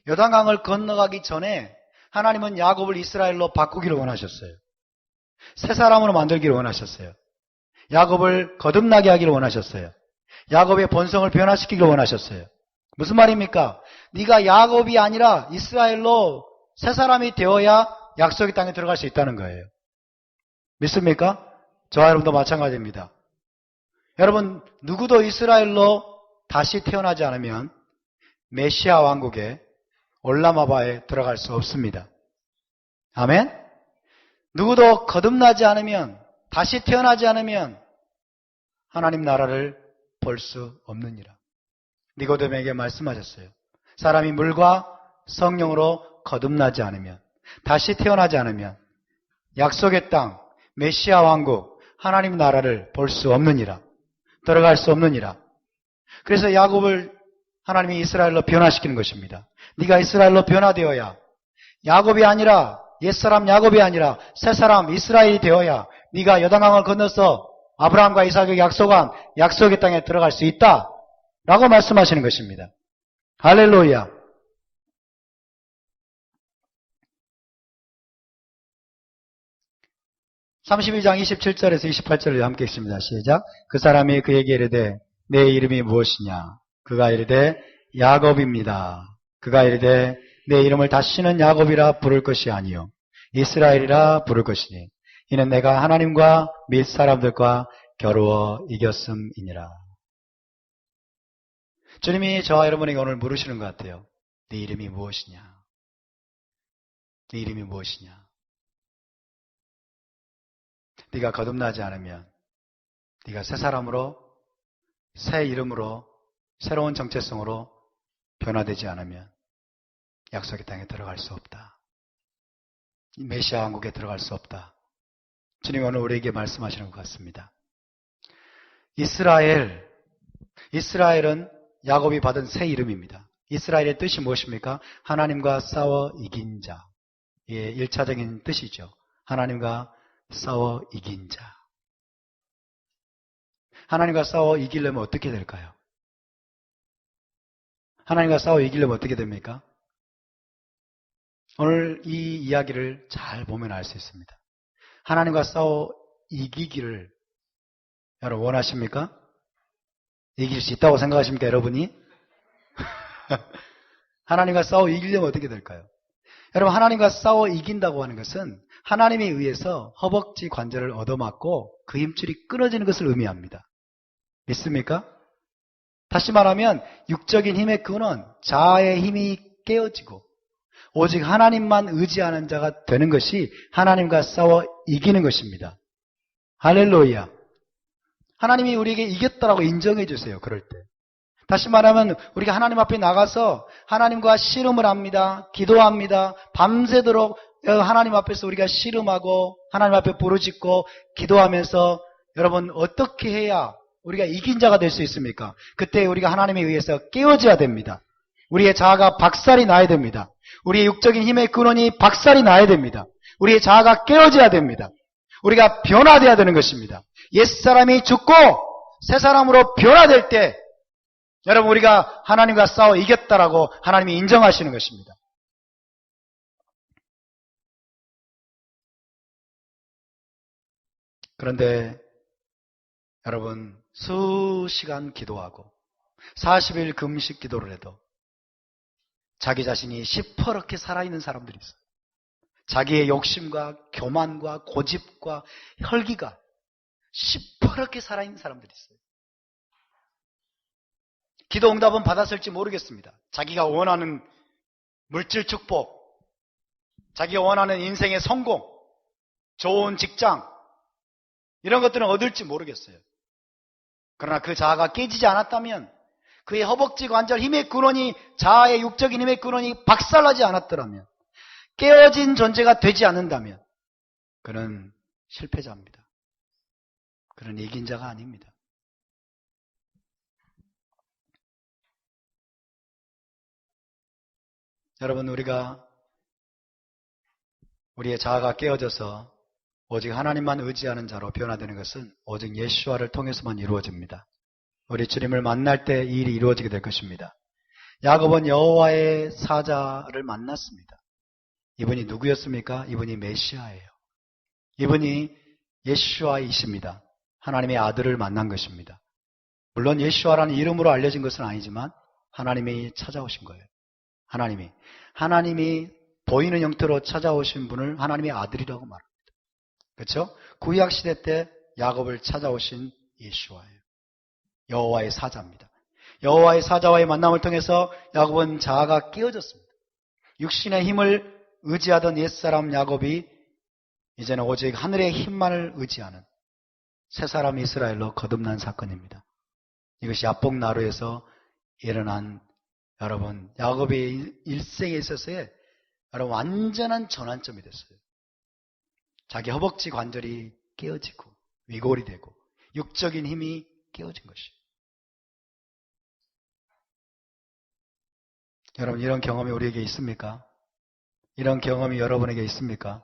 요단강을 건너가기 전에 하나님은 야곱을 이스라엘로 바꾸기를 원하셨어요. 새 사람으로 만들기를 원하셨어요. 야곱을 거듭나게 하기를 원하셨어요. 야곱의 본성을 변화시키기를 원하셨어요. 무슨 말입니까? 네가 야곱이 아니라 이스라엘로 새 사람이 되어야 약속의 땅에 들어갈 수 있다는 거예요. 믿습니까? 저와 여러분도 마찬가지입니다. 여러분, 누구도 이스라엘로 다시 태어나지 않으면 메시아 왕국에 올라마바에 들어갈 수 없습니다. 아멘? 누구도 거듭나지 않으면, 다시 태어나지 않으면 하나님 나라를 볼 수 없느니라. 니고데모에게 말씀하셨어요. 사람이 물과 성령으로 거듭나지 않으면, 다시 태어나지 않으면 약속의 땅, 메시아 왕국, 하나님 나라를 볼 수 없느니라. 들어갈 수 없느니라. 그래서 야곱을 하나님이 이스라엘로 변화시키는 것입니다. 네가 이스라엘로 변화되어야, 야곱이 아니라, 옛사람 야곱이 아니라 새 사람 이스라엘이 되어야 네가 요단강을 건너서 아브라함과 이삭에게 약속한 약속의 땅에 들어갈 수 있다 라고 말씀하시는 것입니다. 할렐루야. (32장) 27절에서 28절을 함께 읽습니다. 시작. 그 사람이 그에게 이르되 내 이름이 무엇이냐? 그가 이르되 야곱입니다. 그가 이르되 내 이름을 다시는 야곱이라 부를 것이 아니요 이스라엘이라 부를 것이니 이는 내가 하나님과 및 사람들과 겨루어 이겼음이니라. 주님이 저와 여러분에게 오늘 물으시는 것 같아요. 네 이름이 무엇이냐? 네 이름이 무엇이냐? 네가 거듭나지 않으면, 네가 새 사람으로, 새 이름으로, 새로운 정체성으로 변화되지 않으면 약속의 땅에 들어갈 수 없다. 메시아 왕국에 들어갈 수 없다. 주님이 오늘 우리에게 말씀하시는 것 같습니다. 이스라엘은 야곱이 받은 새 이름입니다. 이스라엘의 뜻이 무엇입니까? 하나님과 싸워 이긴 자. 예, 1차적인 뜻이죠. 하나님과 싸워 이긴 자. 하나님과 싸워 이기려면 어떻게 될까요? 하나님과 싸워 이기려면 어떻게 됩니까? 오늘 이 이야기를 잘 보면 알 수 있습니다. 하나님과 싸워 이기기를 여러분 원하십니까? 이길 수 있다고 생각하십니까, 여러분이? 하나님과 싸워 이기려면 어떻게 될까요? 여러분, 하나님과 싸워 이긴다고 하는 것은 하나님에 의해서 허벅지 관절을 얻어맞고 그 힘줄이 끊어지는 것을 의미합니다. 믿습니까? 다시 말하면 육적인 힘의 근원, 자아의 힘이 깨어지고 오직 하나님만 의지하는 자가 되는 것이 하나님과 싸워 이기는 것입니다. 할렐루야. 하나님이 우리에게 이겼다라고 인정해 주세요. 그럴 때. 다시 말하면 우리가 하나님 앞에 나가서 하나님과 씨름을 합니다. 기도합니다. 밤새도록 하나님 앞에서 우리가 씨름하고 하나님 앞에 부르짖고 기도하면서 여러분 어떻게 해야 우리가 이긴 자가 될 수 있습니까? 그때 우리가 하나님에 의해서 깨어져야 됩니다. 우리의 자아가 박살이 나야 됩니다. 우리의 육적인 힘의 근원이 박살이 나야 됩니다. 우리의 자아가 깨어져야 됩니다. 우리가 변화되어야 되는 것입니다. 옛사람이 죽고 새 사람으로 변화될 때 여러분 우리가 하나님과 싸워 이겼다라고 하나님이 인정하시는 것입니다. 그런데 여러분 수시간 기도하고 40일 금식 기도를 해도 자기 자신이 시퍼렇게 살아있는 사람들이 있어요. 자기의 욕심과 교만과 고집과 혈기가 시퍼렇게 살아있는 사람들이 있어요. 기도 응답은 받았을지 모르겠습니다. 자기가 원하는 물질 축복, 자기가 원하는 인생의 성공, 좋은 직장 이런 것들은 얻을지 모르겠어요. 그러나 그 자아가 깨지지 않았다면 그의 허벅지 관절 힘의 근원이 자아의 육적인 힘의 근원이 박살나지 않았더라면 깨어진 존재가 되지 않는다면 그는 실패자입니다. 그는 이긴 자가 아닙니다. 여러분 우리가 우리의 자아가 깨어져서 오직 하나님만 의지하는 자로 변화되는 것은 오직 예수와를 통해서만 이루어집니다. 우리 주님을 만날 때 이 일이 이루어지게 될 것입니다. 야곱은 여호와의 사자를 만났습니다. 이분이 누구였습니까? 이분이 메시아예요. 이분이 예수와이십니다. 하나님의 아들을 만난 것입니다. 물론 예수와라는 이름으로 알려진 것은 아니지만 하나님이 찾아오신 거예요. 하나님이 보이는 형태로 찾아오신 분을 하나님의 아들이라고 말합니다. 그렇죠? 구약 시대 때 야곱을 찾아오신 예수와예요. 여호와의 사자입니다. 여호와의 사자와의 만남을 통해서 야곱은 자아가 깨어졌습니다. 육신의 힘을 의지하던 옛사람 야곱이 이제는 오직 하늘의 힘만을 의지하는 새사람 이스라엘로 거듭난 사건입니다. 이것이 야복나루에서 일어난 여러분 야곱의 일생에 있어서의 여러분 완전한 전환점이 됐어요. 자기 허벅지 관절이 깨어지고 위골이 되고 육적인 힘이 깨어진 것이에요. 여러분 이런 경험이 우리에게 있습니까? 이런 경험이 여러분에게 있습니까?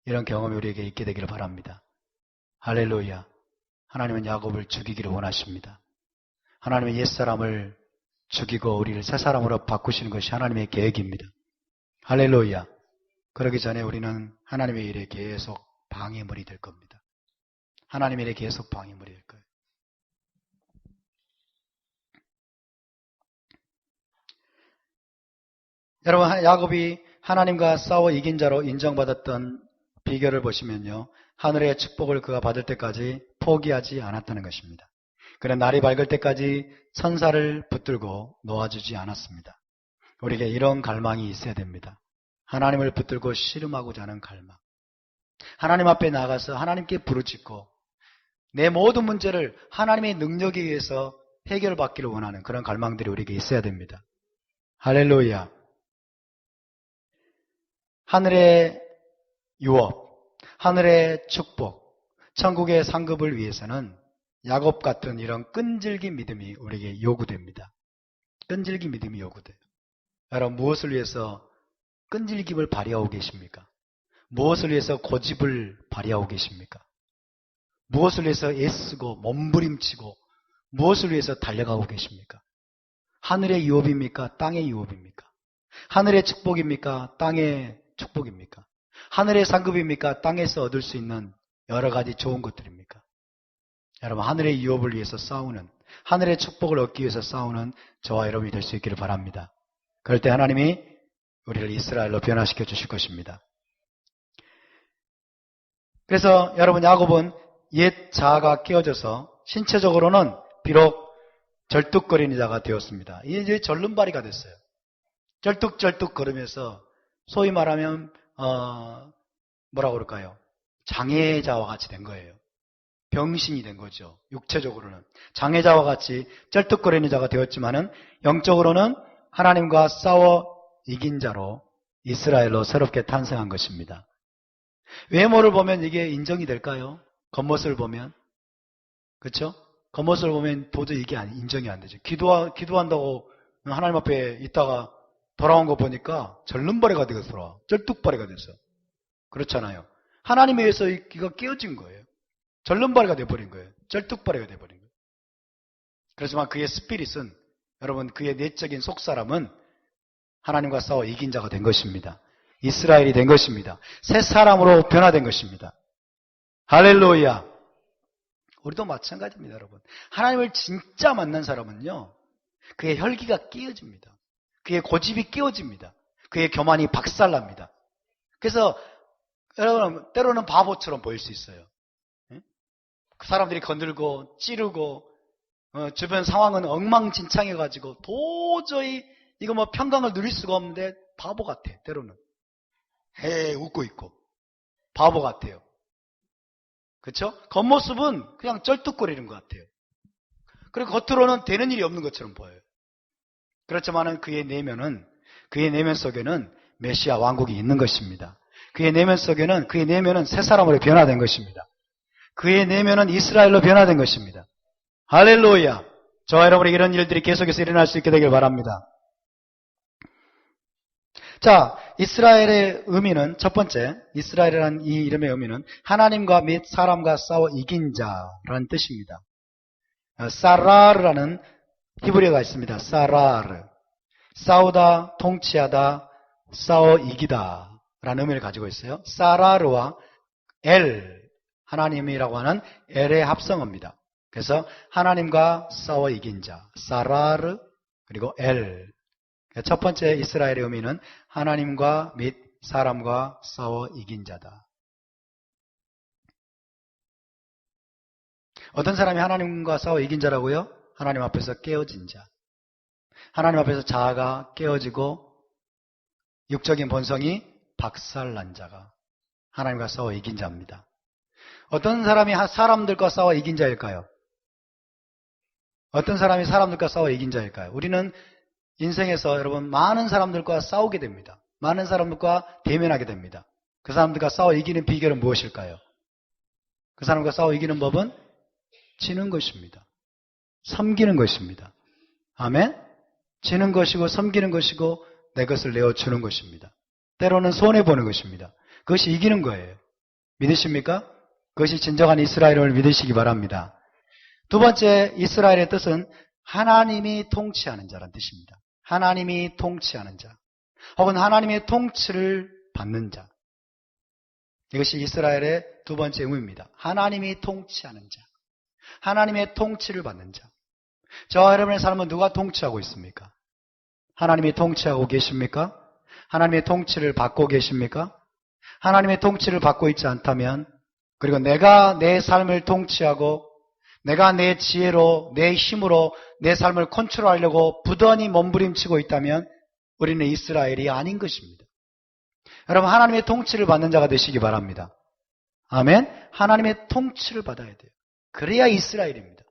이런 경험이 우리에게 있게 되기를 바랍니다. 할렐루야. 하나님은 야곱을 죽이기를 원하십니다. 하나님은 옛사람을 죽이고 우리를 새사람으로 바꾸시는 것이 하나님의 계획입니다. 할렐루야. 그러기 전에 우리는 하나님의 일에 계속 방해물이 될 겁니다. 하나님의 일에 계속 방해물이 될 거예요. 여러분 야곱이 하나님과 싸워 이긴 자로 인정받았던 비결을 보시면요. 하늘의 축복을 그가 받을 때까지 포기하지 않았다는 것입니다. 그는 날이 밝을 때까지 천사를 붙들고 놓아주지 않았습니다. 우리에게 이런 갈망이 있어야 됩니다. 하나님을 붙들고 씨름하고자 하는 갈망. 하나님 앞에 나가서 하나님께 부르짖고 내 모든 문제를 하나님의 능력에 의해서 해결받기를 원하는 그런 갈망들이 우리에게 있어야 됩니다. 할렐루야. 하늘의 유업, 하늘의 축복, 천국의 상급을 위해서는 야곱 같은 이런 끈질긴 믿음이 우리에게 요구됩니다. 끈질긴 믿음이 요구돼요. 여러분 무엇을 위해서 끈질김을 발휘하고 계십니까? 무엇을 위해서 고집을 발휘하고 계십니까? 무엇을 위해서 애쓰고 몸부림치고 무엇을 위해서 달려가고 계십니까? 하늘의 유업입니까? 땅의 유업입니까? 하늘의 축복입니까? 땅의 축복입니까? 하늘의 상급입니까? 땅에서 얻을 수 있는 여러 가지 좋은 것들입니까? 여러분 하늘의 유업을 위해서 싸우는, 하늘의 축복을 얻기 위해서 싸우는 저와 여러분이 될 수 있기를 바랍니다. 그럴 때 하나님이 우리를 이스라엘로 변화시켜 주실 것입니다. 그래서 여러분 야곱은 옛 자아가 깨어져서 신체적으로는 비록 절뚝거리는 자가 되었습니다. 이제 절름발이가 됐어요. 절뚝절뚝 걸으면서 소위 말하면 뭐라고 그럴까요? 장애자와 같이 된 거예요. 병신이 된 거죠. 육체적으로는 장애자와 같이 쩔뚝거리는 자가 되었지만은 영적으로는 하나님과 싸워 이긴 자로 이스라엘로 새롭게 탄생한 것입니다. 외모를 보면 이게 인정이 될까요? 겉모습을 보면 그렇죠? 겉모습을 보면 도저히 이게 인정이 안 되죠. 기도한다고 하나님 앞에 있다가 돌아온 거 보니까 절름발이가 되겠더라. 쩔뚝발이가 됐어. 그렇잖아요. 하나님에 의해서 이가 깨어진 거예요. 절름발이가 돼버린 거예요. 쩔뚝발이가 돼버린 거예요. 그렇지만 그의 스피릿은 여러분 그의 내적인 속사람은 하나님과 싸워 이긴 자가 된 것입니다. 이스라엘이 된 것입니다. 새 사람으로 변화된 것입니다. 할렐루야. 우리도 마찬가지입니다, 여러분. 하나님을 진짜 만난 사람은요, 그의 혈기가 깨어집니다. 그의 고집이 깨어집니다. 그의 교만이 박살납니다. 그래서 여러분 때로는 바보처럼 보일 수 있어요. 그 사람들이 건들고 찌르고 주변 상황은 엉망진창해가지고 도저히 이거 뭐 평강을 누릴 수가 없는데 바보 같아. 때로는 웃고 있고 바보 같아요. 그렇죠? 겉모습은 그냥 쩔뚝거리는 것 같아요. 그리고 겉으로는 되는 일이 없는 것처럼 보여요. 그렇지만은 그의 내면 속에는 메시아 왕국이 있는 것입니다. 그의 내면 내면은 새 사람으로 변화된 것입니다. 그의 내면은 이스라엘로 변화된 것입니다. 할렐루야. 저와 여러분에게 이런 일들이 계속해서 일어날 수 있게 되길 바랍니다. 자, 이스라엘의 의미는 첫 번째, 이스라엘이라는 이 이름의 의미는 하나님과 및 사람과 싸워 이긴 자라는 뜻입니다. 사라르라는 히브리어가 있습니다. 사라르. 싸우다, 통치하다, 싸워 이기다 라는 의미를 가지고 있어요. 사라르와 엘, 하나님이라고 하는 엘의 합성어입니다. 그래서 하나님과 싸워 이긴 자, 사라르 그리고 엘. 첫 번째 이스라엘의 의미는 하나님과 및 사람과 싸워 이긴 자다. 어떤 사람이 하나님과 싸워 이긴 자라고요? 하나님 앞에서 깨어진 자. 하나님 앞에서 자아가 깨어지고 육적인 본성이 박살난 자가 하나님과 싸워 이긴 자입니다. 어떤 사람이 사람들과 싸워 이긴 자일까요? 어떤 사람이 사람들과 싸워 이긴 자일까요? 우리는 인생에서 여러분 많은 사람들과 싸우게 됩니다. 많은 사람들과 대면하게 됩니다. 그 사람들과 싸워 이기는 비결은 무엇일까요? 그 사람과 싸워 이기는 법은 지는 것입니다. 섬기는 것입니다. 아멘? 지는 것이고 섬기는 것이고 내 것을 내어주는 것입니다. 때로는 손해보는 것입니다. 그것이 이기는 거예요. 믿으십니까? 그것이 진정한 이스라엘을 믿으시기 바랍니다. 두 번째 이스라엘의 뜻은 하나님이 통치하는 자라는 뜻입니다. 하나님이 통치하는 자 혹은 하나님의 통치를 받는 자. 이것이 이스라엘의 두 번째 의미입니다. 하나님이 통치하는 자. 하나님의 통치를 받는 자. 저와 여러분의 삶은 누가 통치하고 있습니까? 하나님이 통치하고 계십니까? 하나님의 통치를 받고 계십니까? 하나님의 통치를 받고 있지 않다면, 그리고 내가 내 삶을 통치하고 내가 내 지혜로, 내 힘으로 내 삶을 컨트롤하려고 부단히 몸부림치고 있다면 우리는 이스라엘이 아닌 것입니다. 여러분, 하나님의 통치를 받는 자가 되시기 바랍니다. 아멘. 하나님의 통치를 받아야 돼요. 그래야 이스라엘입니다.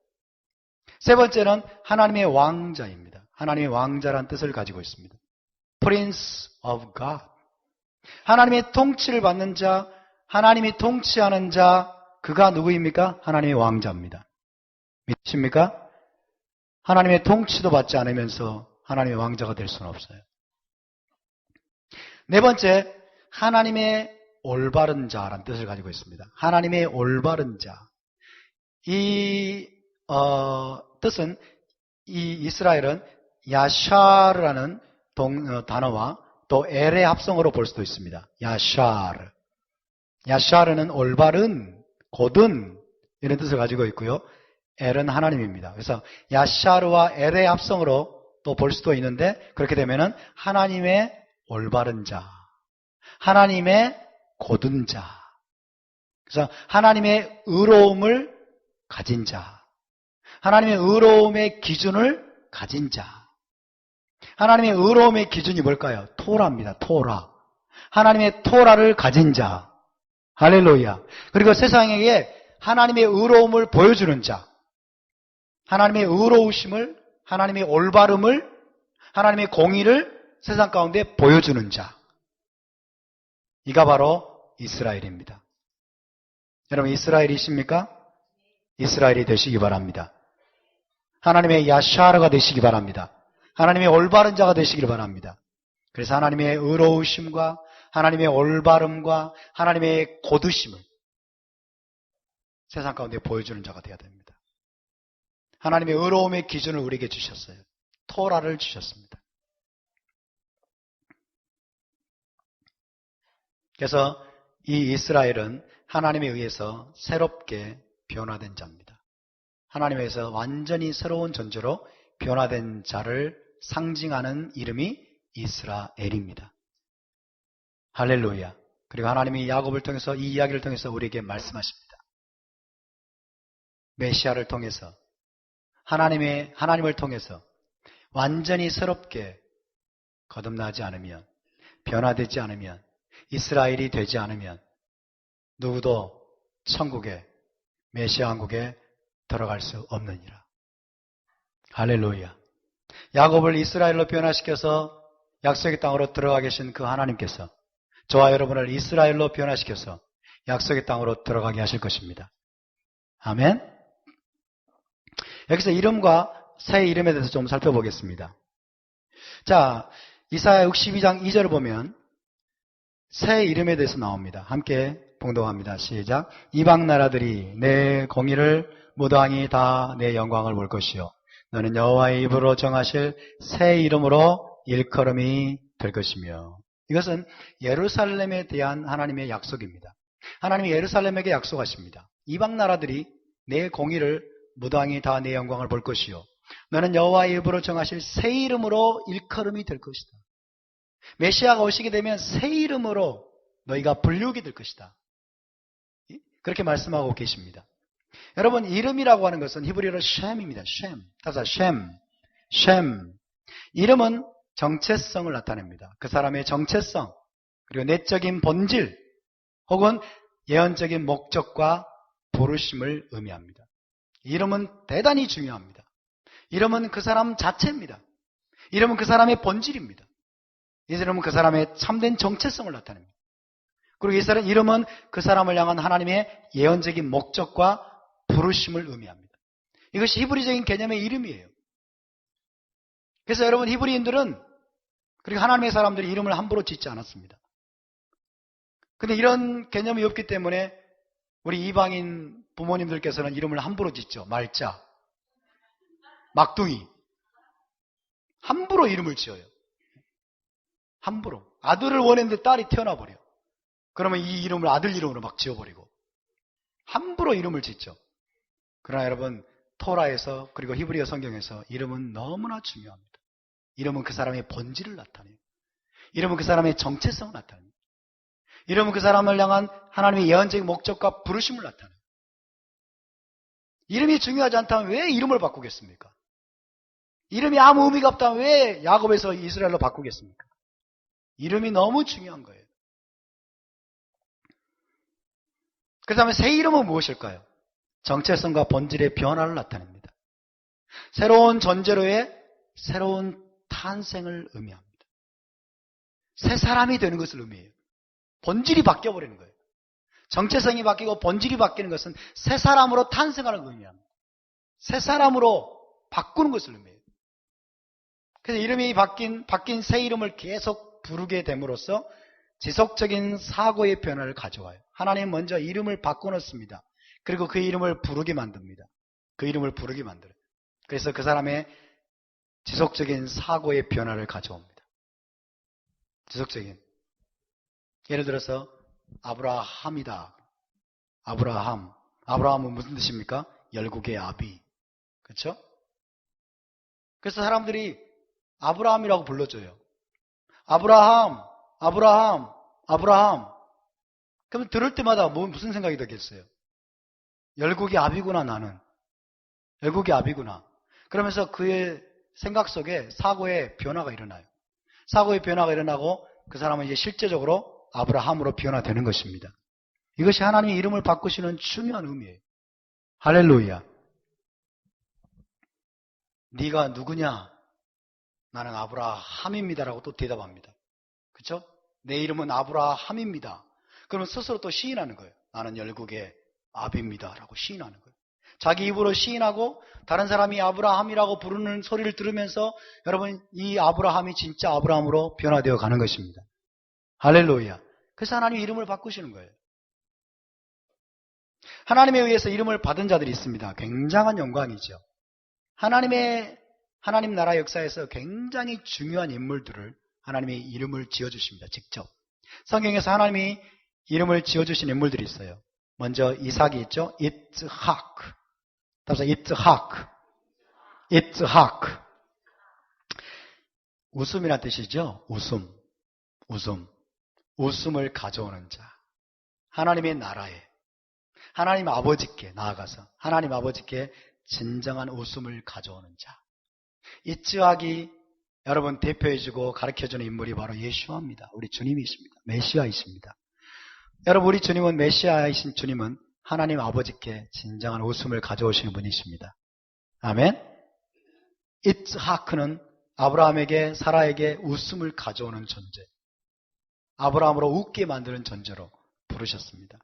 세 번째는 하나님의 왕자입니다. 하나님의 왕자란 뜻을 가지고 있습니다. Prince of God. 하나님의 통치를 받는 자, 하나님이 통치하는 자, 그가 누구입니까? 하나님의 왕자입니다. 믿으십니까? 하나님의 통치도 받지 않으면서 하나님의 왕자가 될 수는 없어요. 네 번째, 하나님의 올바른 자라는 뜻을 가지고 있습니다. 하나님의 올바른 자. 이 뜻은 이 이스라엘은 야샤르라는 단어와 또 엘의 합성어로 볼 수도 있습니다. 야샤르. 야샤르는 올바른, 곧은 이런 뜻을 가지고 있고요. 엘은 하나님입니다. 그래서 야샤르와 엘의 합성어로 또 볼 수도 있는데, 그렇게 되면은 하나님의 올바른 자, 하나님의 곧은 자, 그래서 하나님의 의로움을 가진 자, 하나님의 의로움의 기준을 가진 자. 하나님의 의로움의 기준이 뭘까요? 토라입니다. 토라. 하나님의 토라를 가진 자. 할렐루야. 그리고 세상에게 하나님의 의로움을 보여주는 자. 하나님의 의로우심을, 하나님의 올바름을, 하나님의 공의를 세상 가운데 보여주는 자. 이가 바로 이스라엘입니다. 여러분, 이스라엘이십니까? 이스라엘이 되시기 바랍니다. 하나님의 야샤르가 되시기 바랍니다. 하나님의 올바른 자가 되시길 바랍니다. 그래서 하나님의 의로우심과 하나님의 올바름과 하나님의 곧으심을 세상 가운데 보여주는 자가 되어야 됩니다. 하나님의 의로움의 기준을 우리에게 주셨어요. 토라를 주셨습니다. 그래서 이 이스라엘은 하나님에 의해서 새롭게 변화된 자입니다. 하나님에 의해서 완전히 새로운 존재로 변화된 자를 상징하는 이름이 이스라엘입니다. 할렐루야. 그리고 하나님이 야곱을 통해서, 이 이야기를 통해서 우리에게 말씀하십니다. 메시아를 통해서, 하나님을 통해서 완전히 새롭게 거듭나지 않으면, 변화되지 않으면, 이스라엘이 되지 않으면 누구도 천국에, 메시아 왕국에 들어갈 수 없느니라. 할렐루야. 야곱을 이스라엘로 변화시켜서 약속의 땅으로 들어가 계신 그 하나님께서 저와 여러분을 이스라엘로 변화시켜서 약속의 땅으로 들어가게 하실 것입니다. 아멘. 여기서 이름과 새 이름에 대해서 좀 살펴보겠습니다. 자, 이사야 62장 2절을 보면 새 이름에 대해서 나옵니다. 함께 봉독합니다. 시작. 이방 나라들이 내 공의를 무당이 다 내 영광을 볼 것이요 너는 여호와의 입으로 정하실 새 이름으로 일컬음이 될 것이며. 이것은 예루살렘에 대한 하나님의 약속입니다. 하나님이 예루살렘에게 약속하십니다. 이방 나라들이 내 공의를 무당이 다 내 영광을 볼 것이요 너는 여호와의 입으로 정하실 새 이름으로 일컬음이 될 것이다. 메시아가 오시게 되면 새 이름으로 너희가 불리우게 될 것이다. 그렇게 말씀하고 계십니다. 여러분, 이름이라고 하는 것은 히브리어로 쉔입니다. 쉔. 따라서 쉔. 이름은 정체성을 나타냅니다. 그 사람의 정체성, 그리고 내적인 본질, 혹은 예언적인 목적과 부르심을 의미합니다. 이름은 대단히 중요합니다. 이름은 그 사람 자체입니다. 이름은 그 사람의 본질입니다. 이름은 그 사람의 참된 정체성을 나타냅니다. 그리고 이름은 그 사람을 향한 하나님의 예언적인 목적과 부르심을 의미합니다. 이것이 히브리적인 개념의 이름이에요. 그래서 여러분, 히브리인들은, 그리고 하나님의 사람들이 이름을 함부로 짓지 않았습니다. 근데 이런 개념이 없기 때문에 우리 이방인 부모님들께서는 이름을 함부로 짓죠. 말자, 막둥이. 함부로 이름을 지어요. 함부로. 아들을 원했는데 딸이 태어나버려. 그러면 이 이름을 아들 이름으로 막 지어버리고. 함부로 이름을 짓죠. 그러나 여러분, 토라에서 그리고 히브리어 성경에서 이름은 너무나 중요합니다. 이름은 그 사람의 본질을 나타내요. 이름은 그 사람의 정체성을 나타냅니다. 이름은 그 사람을 향한 하나님의 예언적인 목적과 부르심을 나타내요. 이름이 중요하지 않다면 왜 이름을 바꾸겠습니까? 이름이 아무 의미가 없다면 왜 야곱에서 이스라엘로 바꾸겠습니까? 이름이 너무 중요한 거예요. 그 다음에 새 이름은 무엇일까요? 정체성과 본질의 변화를 나타냅니다. 새로운 존재로의 새로운 탄생을 의미합니다. 새 사람이 되는 것을 의미해요. 본질이 바뀌어버리는 거예요. 정체성이 바뀌고 본질이 바뀌는 것은 새 사람으로 탄생하는 걸 의미합니다. 새 사람으로 바꾸는 것을 의미해요. 그래서 이름이 바뀐 새 이름을 계속 부르게 됨으로써 지속적인 사고의 변화를 가져와요. 하나님은 먼저 이름을 바꿔놓습니다. 그리고 그 이름을 부르게 만듭니다. 그 이름을 부르게 만들어요. 그래서 그 사람의 지속적인 사고의 변화를 가져옵니다. 지속적인. 예를 들어서 아브라함이다. 아브라함. 아브라함은 무슨 뜻입니까? 열국의 아비. 그렇죠? 그래서 사람들이 아브라함이라고 불러줘요. 아브라함, 아브라함, 아브라함. 그러면 들을 때마다 무슨 생각이 들겠어요? 열국의 아비구나 나는. 열국의 아비구나. 그러면서 그의 생각 속에 사고의 변화가 일어나요. 사고의 변화가 일어나고 그 사람은 이제 실제적으로 아브라함으로 변화되는 것입니다. 이것이 하나님의 이름을 바꾸시는 중요한 의미예요. 할렐루야. 네가 누구냐? 나는 아브라함입니다라고 또 대답합니다. 그렇죠? 내 이름은 아브라함입니다. 그러면 스스로 또 시인하는 거예요. 나는 열국의 아비입니다라고 시인하는 거예요. 자기 입으로 시인하고 다른 사람이 아브라함이라고 부르는 소리를 들으면서 여러분 이 아브라함이 진짜 아브라함으로 변화되어 가는 것입니다. 할렐루야. 그래서 하나님이 이름을 바꾸시는 거예요. 하나님에 의해서 이름을 받은 자들이 있습니다. 굉장한 영광이죠. 하나님 나라 역사에서 굉장히 중요한 인물들을 하나님이 이름을 지어주십니다. 직접. 성경에서 하나님이 이름을 지어주신 인물들이 있어요. 먼저 이삭이 있죠. 이츠학. 따라서 이츠학. 웃음이란 뜻이죠. 웃음을 가져오는 자. 하나님의 나라에 하나님 아버지께 나아가서 하나님 아버지께 진정한 웃음을 가져오는 자. 이츠학이 여러분 대표해주고 가르쳐주는 인물이 바로 예수아입니다. 우리 주님이십니다. 메시아이십니다. 여러분 우리 주님은 메시아이신 주님은 하나님 아버지께 진정한 웃음을 가져오시는 분이십니다. 아멘. 이츠하크는 아브라함에게 사라에게 웃음을 가져오는 존재, 아브라함으로 웃게 만드는 존재로 부르셨습니다.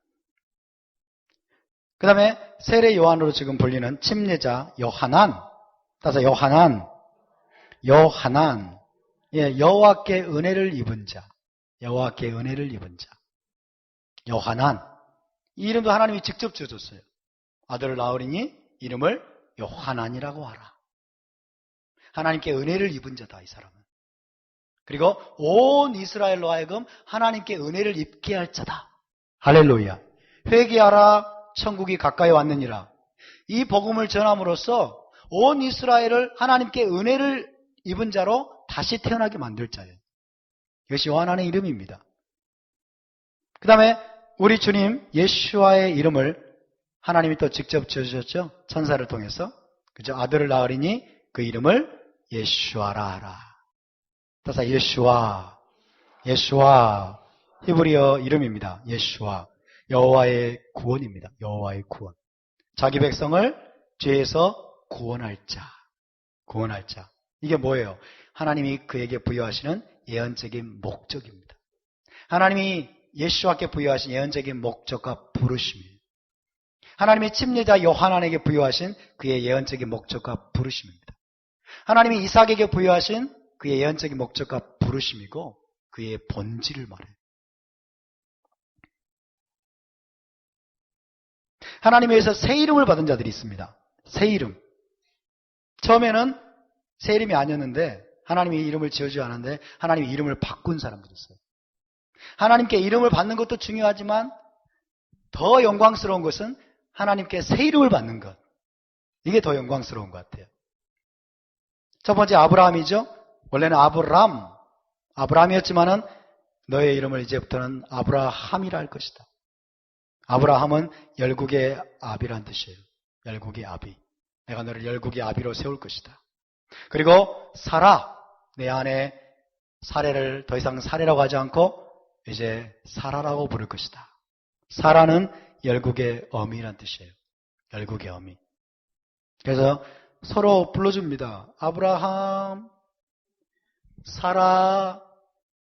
그 다음에 세례 요한으로 지금 불리는 침례자 요하난. 따라서 요하난. 예, 여호와께 은혜를 입은 자. 여호와께 은혜를 입은 자. 요하난. 이 이름도 하나님이 직접 지어줬어요. 아들을 낳으리니 이름을 요하난이라고 하라. 하나님께 은혜를 입은 자다, 이 사람은. 그리고 온 이스라엘로 하여금 하나님께 은혜를 입게 할 자다. 할렐루야. 회개하라, 천국이 가까이 왔느니라. 이 복음을 전함으로써 온 이스라엘을 하나님께 은혜를 입은 자로 다시 태어나게 만들 자예요. 이것이 요한의 이름입니다. 그 다음에 우리 주님 예수와의 이름을 하나님이 또 직접 지어주셨죠. 천사를 통해서. 그죠? 아들을 낳으리니 그 이름을 예수아라 하라. 따라서 예수아. 히브리어 이름입니다. 예수아. 여호와의 구원입니다. 여호와의 구원. 자기 백성을 죄에서 구원할 자. 이게 뭐예요? 하나님이 그에게 부여하시는 예언적인 목적입니다. 하나님이 예수와께 부여하신 예언적인 목적과 부르심이에요. 하나님이 침례자 요한에게 부여하신 그의 예언적인 목적과 부르심입니다. 하나님이 이삭에게 부여하신 그의 예언적인 목적과 부르심이고 그의 본질을 말해요. 하나님에 의해서 새 이름을 받은 자들이 있습니다. 새 이름. 처음에는 새 이름이 아니었는데 하나님이 이름을 지어주지 않았는데 하나님이 이름을 바꾼 사람들이 있어요. 하나님께 이름을 받는 것도 중요하지만 더 영광스러운 것은 하나님께 새 이름을 받는 것. 이게 더 영광스러운 것 같아요. 첫 번째 아브라함이죠. 원래는 아브람이었지만은 너의 이름을 이제부터는 아브라함이라 할 것이다. 아브라함은 열국의 아비란 뜻이에요. 열국의 아비. 내가 너를 열국의 아비로 세울 것이다. 그리고 사라, 내 안에 사례를 더 이상 사례라고 하지 않고 이제 사라라고 부를 것이다. 사라는 열국의 어미란 뜻이에요. 열국의 어미. 그래서 서로 불러줍니다. 아브라함, 사라.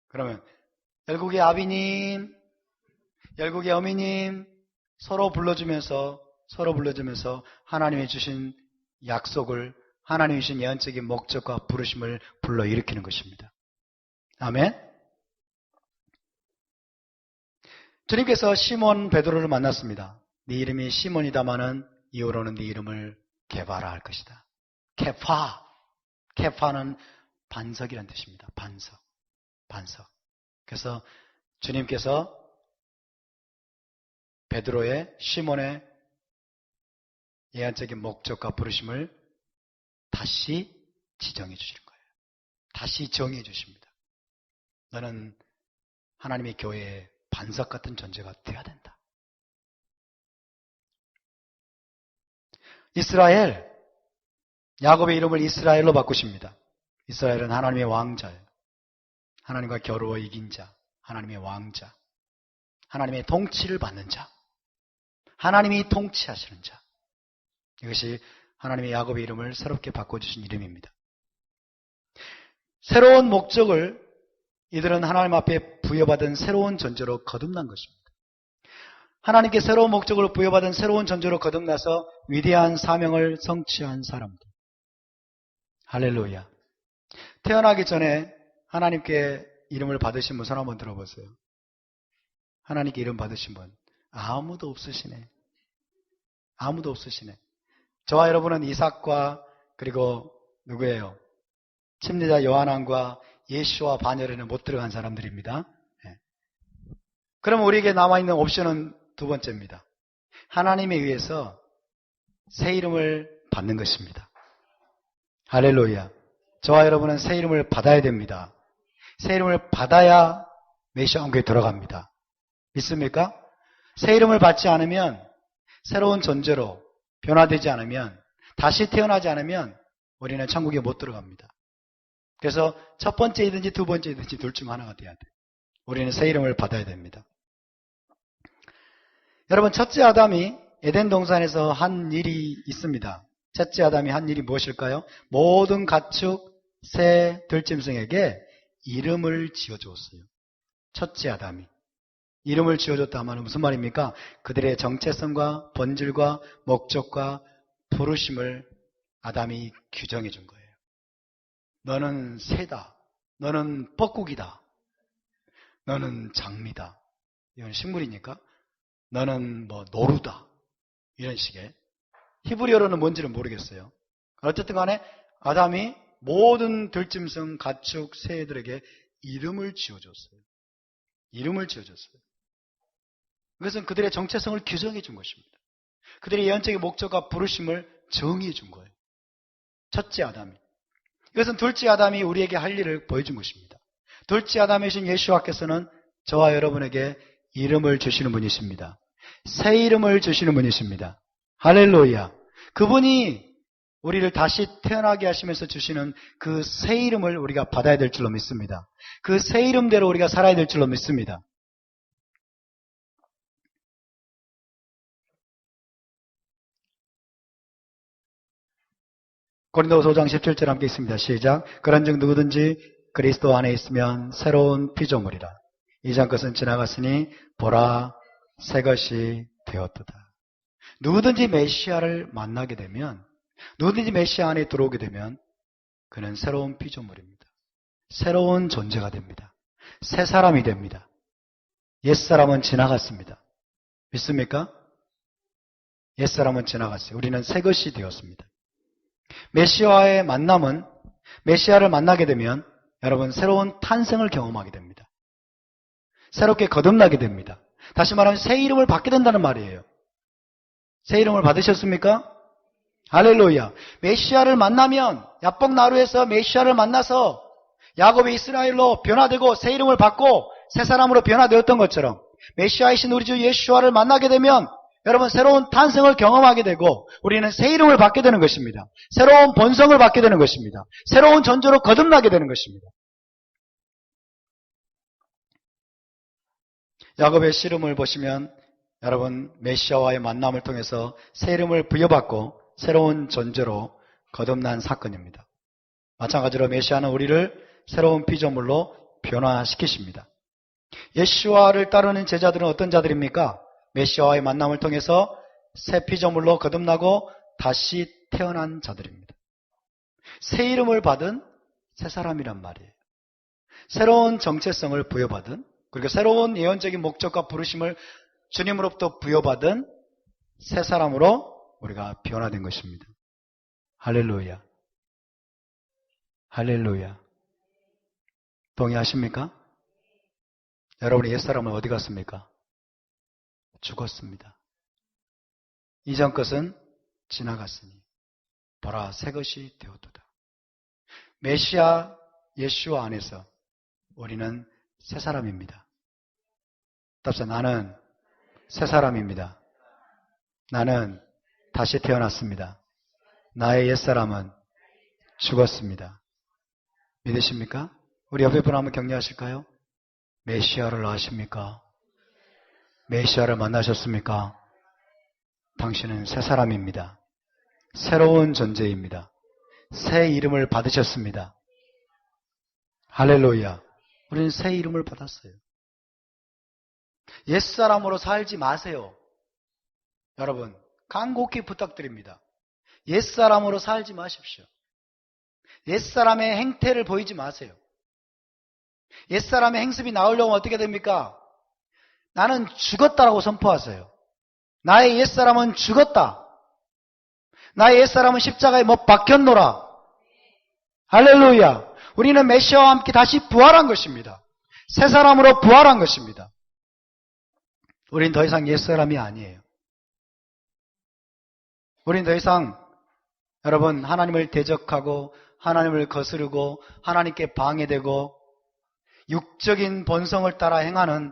그러면 열국의 아비님, 열국의 어미님 서로 불러주면서 하나님이 주신 약속을, 하나님이 주신 예언적인 목적과 부르심을 불러일으키는 것입니다. 아멘. 주님께서 시몬 베드로를 만났습니다. 네 이름이 시몬이다마는 이후로는 네 이름을 게바라 할 것이다. 케파는 반석이라는 뜻입니다. 반석. 그래서 주님께서 베드로의, 시몬의 예언적인 목적과 부르심을 다시 지정해 주시는 거예요. 다시 정해 주십니다. 너는 하나님의 교회의 반석 같은 존재가 되어야 된다. 이스라엘, 야곱의 이름을 이스라엘로 바꾸십니다. 이스라엘은 하나님의 왕자예요. 하나님과 겨루어 이긴 자, 하나님의 왕자, 하나님의 통치를 받는 자, 하나님이 통치하시는 자. 이것이 하나님의 야곱의 이름을 새롭게 바꿔주신 이름입니다. 새로운 목적을 이들은 하나님 앞에 부여받은 새로운 존재로 거듭난 것입니다. 하나님께 새로운 목적을 부여받은 새로운 존재로 거듭나서 위대한 사명을 성취한 사람들. 할렐루야. 태어나기 전에 하나님께 이름을 받으신 분 손 한번 들어보세요. 하나님께 이름 받으신 분 아무도 없으시네. 아무도 없으시네. 저와 여러분은 이삭과 그리고 누구예요? 침례자 요한왕과 예수와 바녀에는 못 들어간 사람들입니다. 네. 그럼 우리에게 남아있는 옵션은 두 번째입니다. 하나님에 의해서 새 이름을 받는 것입니다. 할렐루야. 저와 여러분은 새 이름을 받아야 됩니다. 새 이름을 받아야 메시아 왕국에 들어갑니다. 믿습니까? 새 이름을 받지 않으면, 새로운 존재로 변화되지 않으면, 다시 태어나지 않으면 우리는 천국에 못 들어갑니다. 그래서 첫 번째이든지 두 번째이든지 둘 중 하나가 돼야 돼요. 우리는 새 이름을 받아야 됩니다. 여러분, 첫째 아담이 에덴 동산에서 한 일이 있습니다. 첫째 아담이 한 일이 무엇일까요? 모든 가축, 새, 들짐승에게 이름을 지어주었어요. 첫째 아담이. 이름을 지어줬다 하면 무슨 말입니까? 그들의 정체성과 본질과 목적과 부르심을 아담이 규정해 준 거예요. 너는 새다. 너는 뻐꾸기다. 너는 장미다. 이건 식물이니까. 너는 뭐 노루다. 이런 식의. 히브리어로는 뭔지는 모르겠어요. 어쨌든 간에 아담이 모든 들짐승, 가축, 새들에게 이름을 지어줬어요. 이름을 지어줬어요. 그것은 그들의 정체성을 규정해 준 것입니다. 그들의 예언적인 목적과 부르심을 정의해 준 거예요. 첫째 아담이. 이것은 둘째 아담이 우리에게 할 일을 보여준 것입니다. 둘째 아담이신 예수와께서는 저와 여러분에게 이름을 주시는 분이십니다. 새 이름을 주시는 분이십니다. 할렐루야. 그분이 우리를 다시 태어나게 하시면서 주시는 그 새 이름을 우리가 받아야 될 줄로 믿습니다. 그 새 이름대로 우리가 살아야 될 줄로 믿습니다. 고린도후서 5장 17절 함께 있습니다. 시작. 그런즉 누구든지 그리스도 안에 있으면 새로운 피조물이라. 이전 것은 지나갔으니 보라 새 것이 되었도다. 누구든지 메시아를 만나게 되면, 누구든지 메시아 안에 들어오게 되면 그는 새로운 피조물입니다. 새로운 존재가 됩니다. 새 사람이 됩니다. 옛사람은 지나갔습니다. 믿습니까? 옛사람은 지나갔어요. 우리는 새 것이 되었습니다. 메시아와의 만남은, 메시아를 만나게 되면 여러분 새로운 탄생을 경험하게 됩니다. 새롭게 거듭나게 됩니다. 다시 말하면 새 이름을 받게 된다는 말이에요. 새 이름을 받으셨습니까? 할렐루야. 메시아를 만나면, 야복 나루에서 메시아를 만나서 야곱의 이스라엘로 변화되고 새 이름을 받고 새 사람으로 변화되었던 것처럼 메시아이신 우리 주 예수와를 만나게 되면 여러분 새로운 탄생을 경험하게 되고 우리는 새 이름을 받게 되는 것입니다. 새로운 본성을 받게 되는 것입니다. 새로운 존재로 거듭나게 되는 것입니다. 야곱의 씨름을 보시면 여러분 메시아와의 만남을 통해서 새 이름을 부여받고 새로운 존재로 거듭난 사건입니다. 마찬가지로 메시아는 우리를 새로운 피조물로 변화시키십니다. 예수와를 따르는 제자들은 어떤 자들입니까? 메시아와의 만남을 통해서 새 피조물로 거듭나고 다시 태어난 자들입니다. 새 이름을 받은 새 사람이란 말이에요. 새로운 정체성을 부여받은 그리고 새로운 예언적인 목적과 부르심을 주님으로부터 부여받은 새 사람으로 우리가 변화된 것입니다. 할렐루야. 할렐루야. 동의하십니까? 여러분의 옛사람은 어디 갔습니까? 죽었습니다. 이전 것은 지나갔으니 보라 새 것이 되었도다. 메시아 예수와 안에서 우리는 새 사람입니다. 답사 나는 새 사람입니다. 나는 다시 태어났습니다. 나의 옛사람은 죽었습니다. 믿으십니까? 우리 옆에 분 한번 격려하실까요? 메시아를 아십니까? 메시아를 만나셨습니까? 당신은 새 사람입니다. 새로운 존재입니다. 새 이름을 받으셨습니다. 할렐루야. 우리는 새 이름을 받았어요. 옛사람으로 살지 마세요. 여러분, 간곡히 부탁드립니다. 옛사람으로 살지 마십시오. 옛사람의 행태를 보이지 마세요. 옛사람의 행습이 나오려면 어떻게 됩니까? 나는 죽었다라고 선포하세요. 나의 옛사람은 죽었다. 나의 옛사람은 십자가에 못 박혔노라. 할렐루야. 우리는 메시아와 함께 다시 부활한 것입니다. 새 사람으로 부활한 것입니다. 우린 더 이상 옛사람이 아니에요. 우린 더 이상 여러분 하나님을 대적하고 하나님을 거스르고 하나님께 방해되고 육적인 본성을 따라 행하는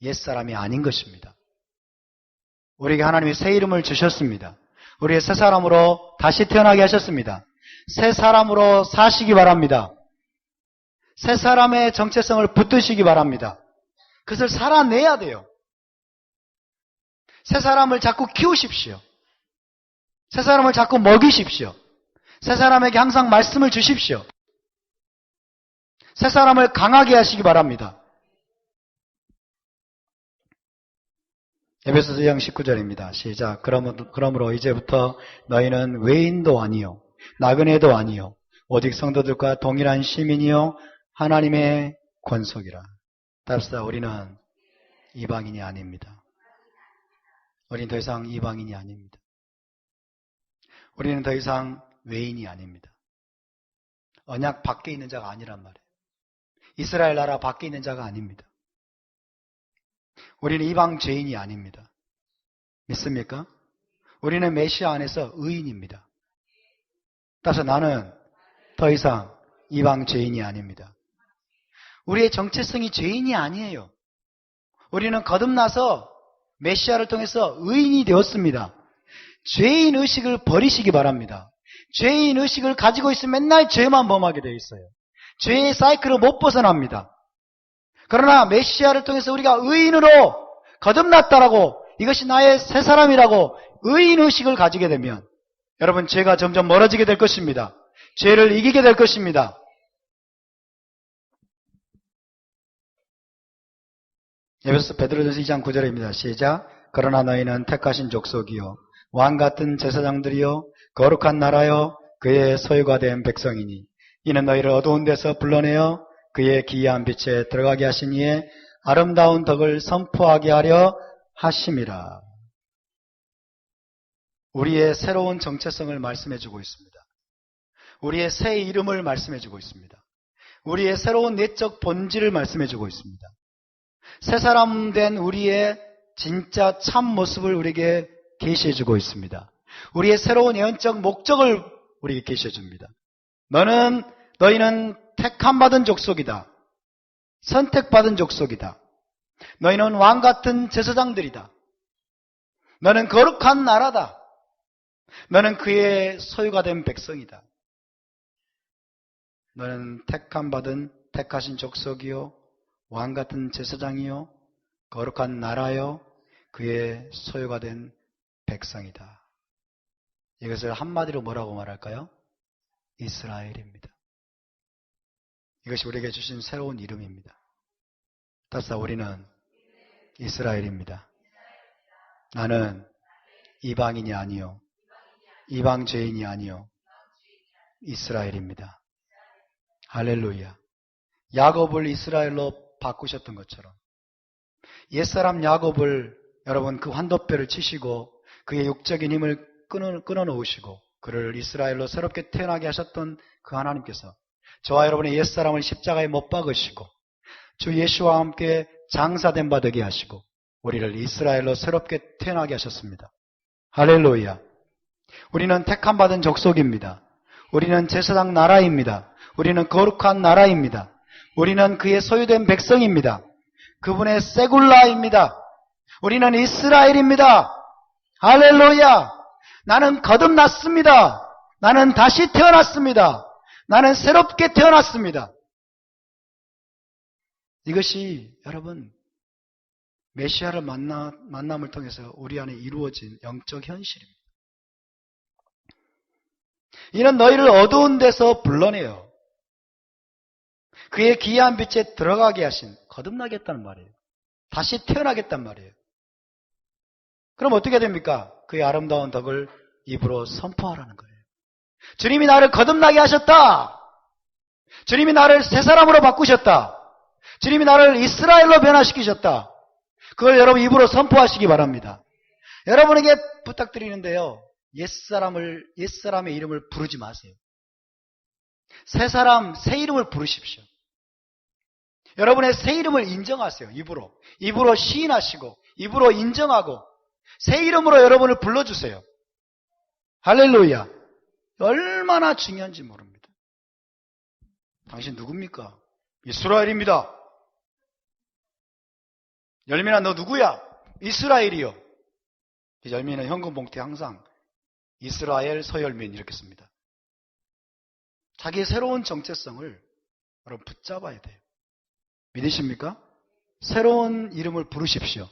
옛사람이 아닌 것입니다. 우리에게 하나님이 새 이름을 주셨습니다. 우리의 새 사람으로 다시 태어나게 하셨습니다. 새 사람으로 사시기 바랍니다. 새 사람의 정체성을 붙드시기 바랍니다. 그것을 살아내야 돼요. 새 사람을 자꾸 키우십시오. 새 사람을 자꾸 먹이십시오. 새 사람에게 항상 말씀을 주십시오. 새 사람을 강하게 하시기 바랍니다. 에베소서 2장 19절입니다. 시작. 그러므로 이제부터 너희는 외인도 아니요 나그네도 아니요 오직 성도들과 동일한 시민이요 하나님의 권속이라. 답사 우리는 이방인이 아닙니다. 우리는 더 이상 이방인이 아닙니다. 우리는 더 이상 외인이 아닙니다. 언약 밖에 있는 자가 아니란 말이에요. 이스라엘 나라 밖에 있는 자가 아닙니다. 우리는 이방 죄인이 아닙니다. 믿습니까? 우리는 메시아 안에서 의인입니다. 따라서 나는 더 이상 이방 죄인이 아닙니다. 우리의 정체성이 죄인이 아니에요. 우리는 거듭나서 메시아를 통해서 의인이 되었습니다. 죄인 의식을 버리시기 바랍니다. 죄인 의식을 가지고 있으면 맨날 죄만 범하게 되어 있어요. 죄의 사이클을 못 벗어납니다. 그러나 메시아를 통해서 우리가 의인으로 거듭났다라고 이것이 나의 새 사람이라고 의인 의식을 가지게 되면 여러분 죄가 점점 멀어지게 될 것입니다. 죄를 이기게 될 것입니다. 에베소 베드로전서 2장 9절입니다. 시작. 그러나 너희는 택하신 족속이요 왕같은 제사장들이요 거룩한 나라요 그의 소유가 된 백성이니 이는 너희를 어두운 데서 불러내어 그의 기이한 빛에 들어가게 하신 이에 아름다운 덕을 선포하게 하려 하심이라. 우리의 새로운 정체성을 말씀해주고 있습니다. 우리의 새 이름을 말씀해주고 있습니다. 우리의 새로운 내적 본질을 말씀해주고 있습니다. 새 사람 된 우리의 진짜 참 모습을 우리에게 계시해주고 있습니다. 우리의 새로운 예언적 목적을 우리에게 계시해줍니다. 너희는 택함받은 족속이다. 선택받은 족속이다. 너희는 왕같은 제사장들이다. 너는 거룩한 나라다. 너는 그의 소유가 된 백성이다. 너는 택함받은 택하신 족속이요 왕같은 제사장이요 거룩한 나라요 그의 소유가 된 백성이다. 이것을 한마디로 뭐라고 말할까요? 이스라엘입니다. 이것이 우리에게 주신 새로운 이름입니다. 따라서 우리는 이스라엘입니다. 나는 이방인이 아니요 이방 죄인이 아니요 이스라엘입니다. 할렐루야. 야곱을 이스라엘로 바꾸셨던 것처럼 옛사람 야곱을 여러분 그 환도뼈를 치시고 그의 육적인 힘을 끊어놓으시고 그를 이스라엘로 새롭게 태어나게 하셨던 그 하나님께서 저와 여러분의 옛사람을 십자가에 못 박으시고 주 예수와 함께 장사된 바 되게 하시고 우리를 이스라엘로 새롭게 태어나게 하셨습니다. 할렐루야. 우리는 택함받은 족속입니다. 우리는 제사장 나라입니다. 우리는 거룩한 나라입니다. 우리는 그의 소유된 백성입니다. 그분의 세굴라입니다. 우리는 이스라엘입니다. 할렐루야. 나는 거듭났습니다. 나는 다시 태어났습니다. 나는 새롭게 태어났습니다. 이것이 여러분 메시아를 만남을 통해서 우리 안에 이루어진 영적 현실입니다. 이는 너희를 어두운 데서 불러내요. 그의 기이한 빛에 들어가게 하신 거듭나겠다는 말이에요. 다시 태어나겠단 말이에요. 그럼 어떻게 됩니까? 그의 아름다운 덕을 입으로 선포하라는 거예요. 주님이 나를 거듭나게 하셨다. 주님이 나를 새 사람으로 바꾸셨다. 주님이 나를 이스라엘로 변화시키셨다. 그걸 여러분 입으로 선포하시기 바랍니다. 여러분에게 부탁드리는데요. 옛사람의 이름을 부르지 마세요. 새 사람, 새 이름을 부르십시오. 여러분의 새 이름을 인정하세요. 입으로 시인하시고 입으로 인정하고 새 이름으로 여러분을 불러주세요. 할렐루야. 얼마나 중요한지 모릅니다. 당신 누굽니까? 이스라엘입니다. 열민아 너 누구야? 이스라엘이요. 열민은 현금 봉투에 항상 이스라엘 서열민 이렇게 씁니다. 자기의 새로운 정체성을 여러분 붙잡아야 돼요. 믿으십니까? 새로운 이름을 부르십시오.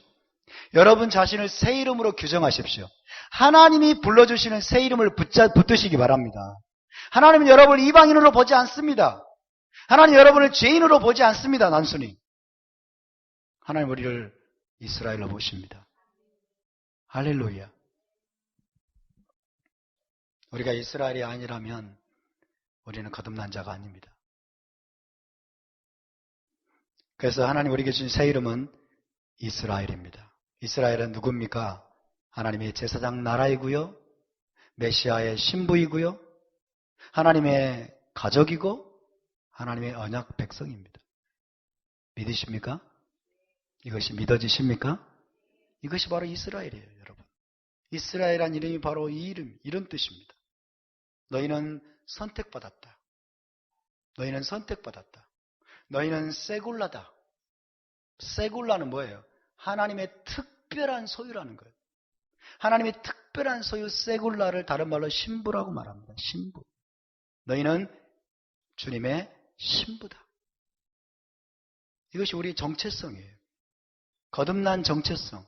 여러분 자신을 새 이름으로 규정하십시오. 하나님이 불러주시는 새 이름을 붙드시기 바랍니다. 하나님은 여러분을 이방인으로 보지 않습니다. 하나님 여러분을 죄인으로 보지 않습니다. 단순히. 하나님 우리를 이스라엘로 보십니다. 할렐루야. 우리가 이스라엘이 아니라면 우리는 거듭난 자가 아닙니다. 그래서 하나님 우리에게 주신 새 이름은 이스라엘입니다. 이스라엘은 누굽니까? 하나님의 제사장 나라이고요. 메시아의 신부이고요. 하나님의 가족이고 하나님의 언약 백성입니다. 믿으십니까? 이것이 믿어지십니까? 이것이 바로 이스라엘이에요, 여러분. 이스라엘이라는 이름이 바로 이 이런 뜻입니다. 너희는 선택받았다. 너희는 선택받았다. 너희는 세굴라다. 세굴라는 뭐예요? 하나님의 특별한 소유라는 거예요. 하나님의 특별한 소유 세굴라를 다른 말로 신부라고 말합니다. 신부. 너희는 주님의 신부다. 이것이 우리의 정체성이에요. 거듭난 정체성.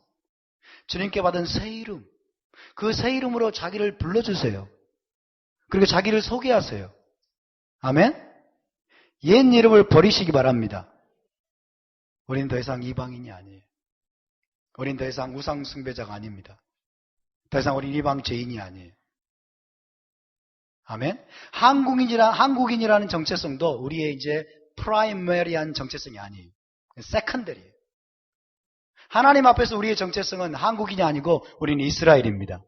주님께 받은 새 이름. 그 새 이름으로 자기를 불러주세요. 그리고 자기를 소개하세요. 아멘? 옛 이름을 버리시기 바랍니다. 우리는 더 이상 이방인이 아니에요. 우리는 더 이상 우상 숭배자가 아닙니다. 더 이상 우리는 이방 죄인이 아니에요. 아멘? 한국인이라는 정체성도 우리의 이제 프라이머리한 정체성이 아니에요. 세컨더리예요. 하나님 앞에서 우리의 정체성은 한국인이 아니고 우리는 이스라엘입니다.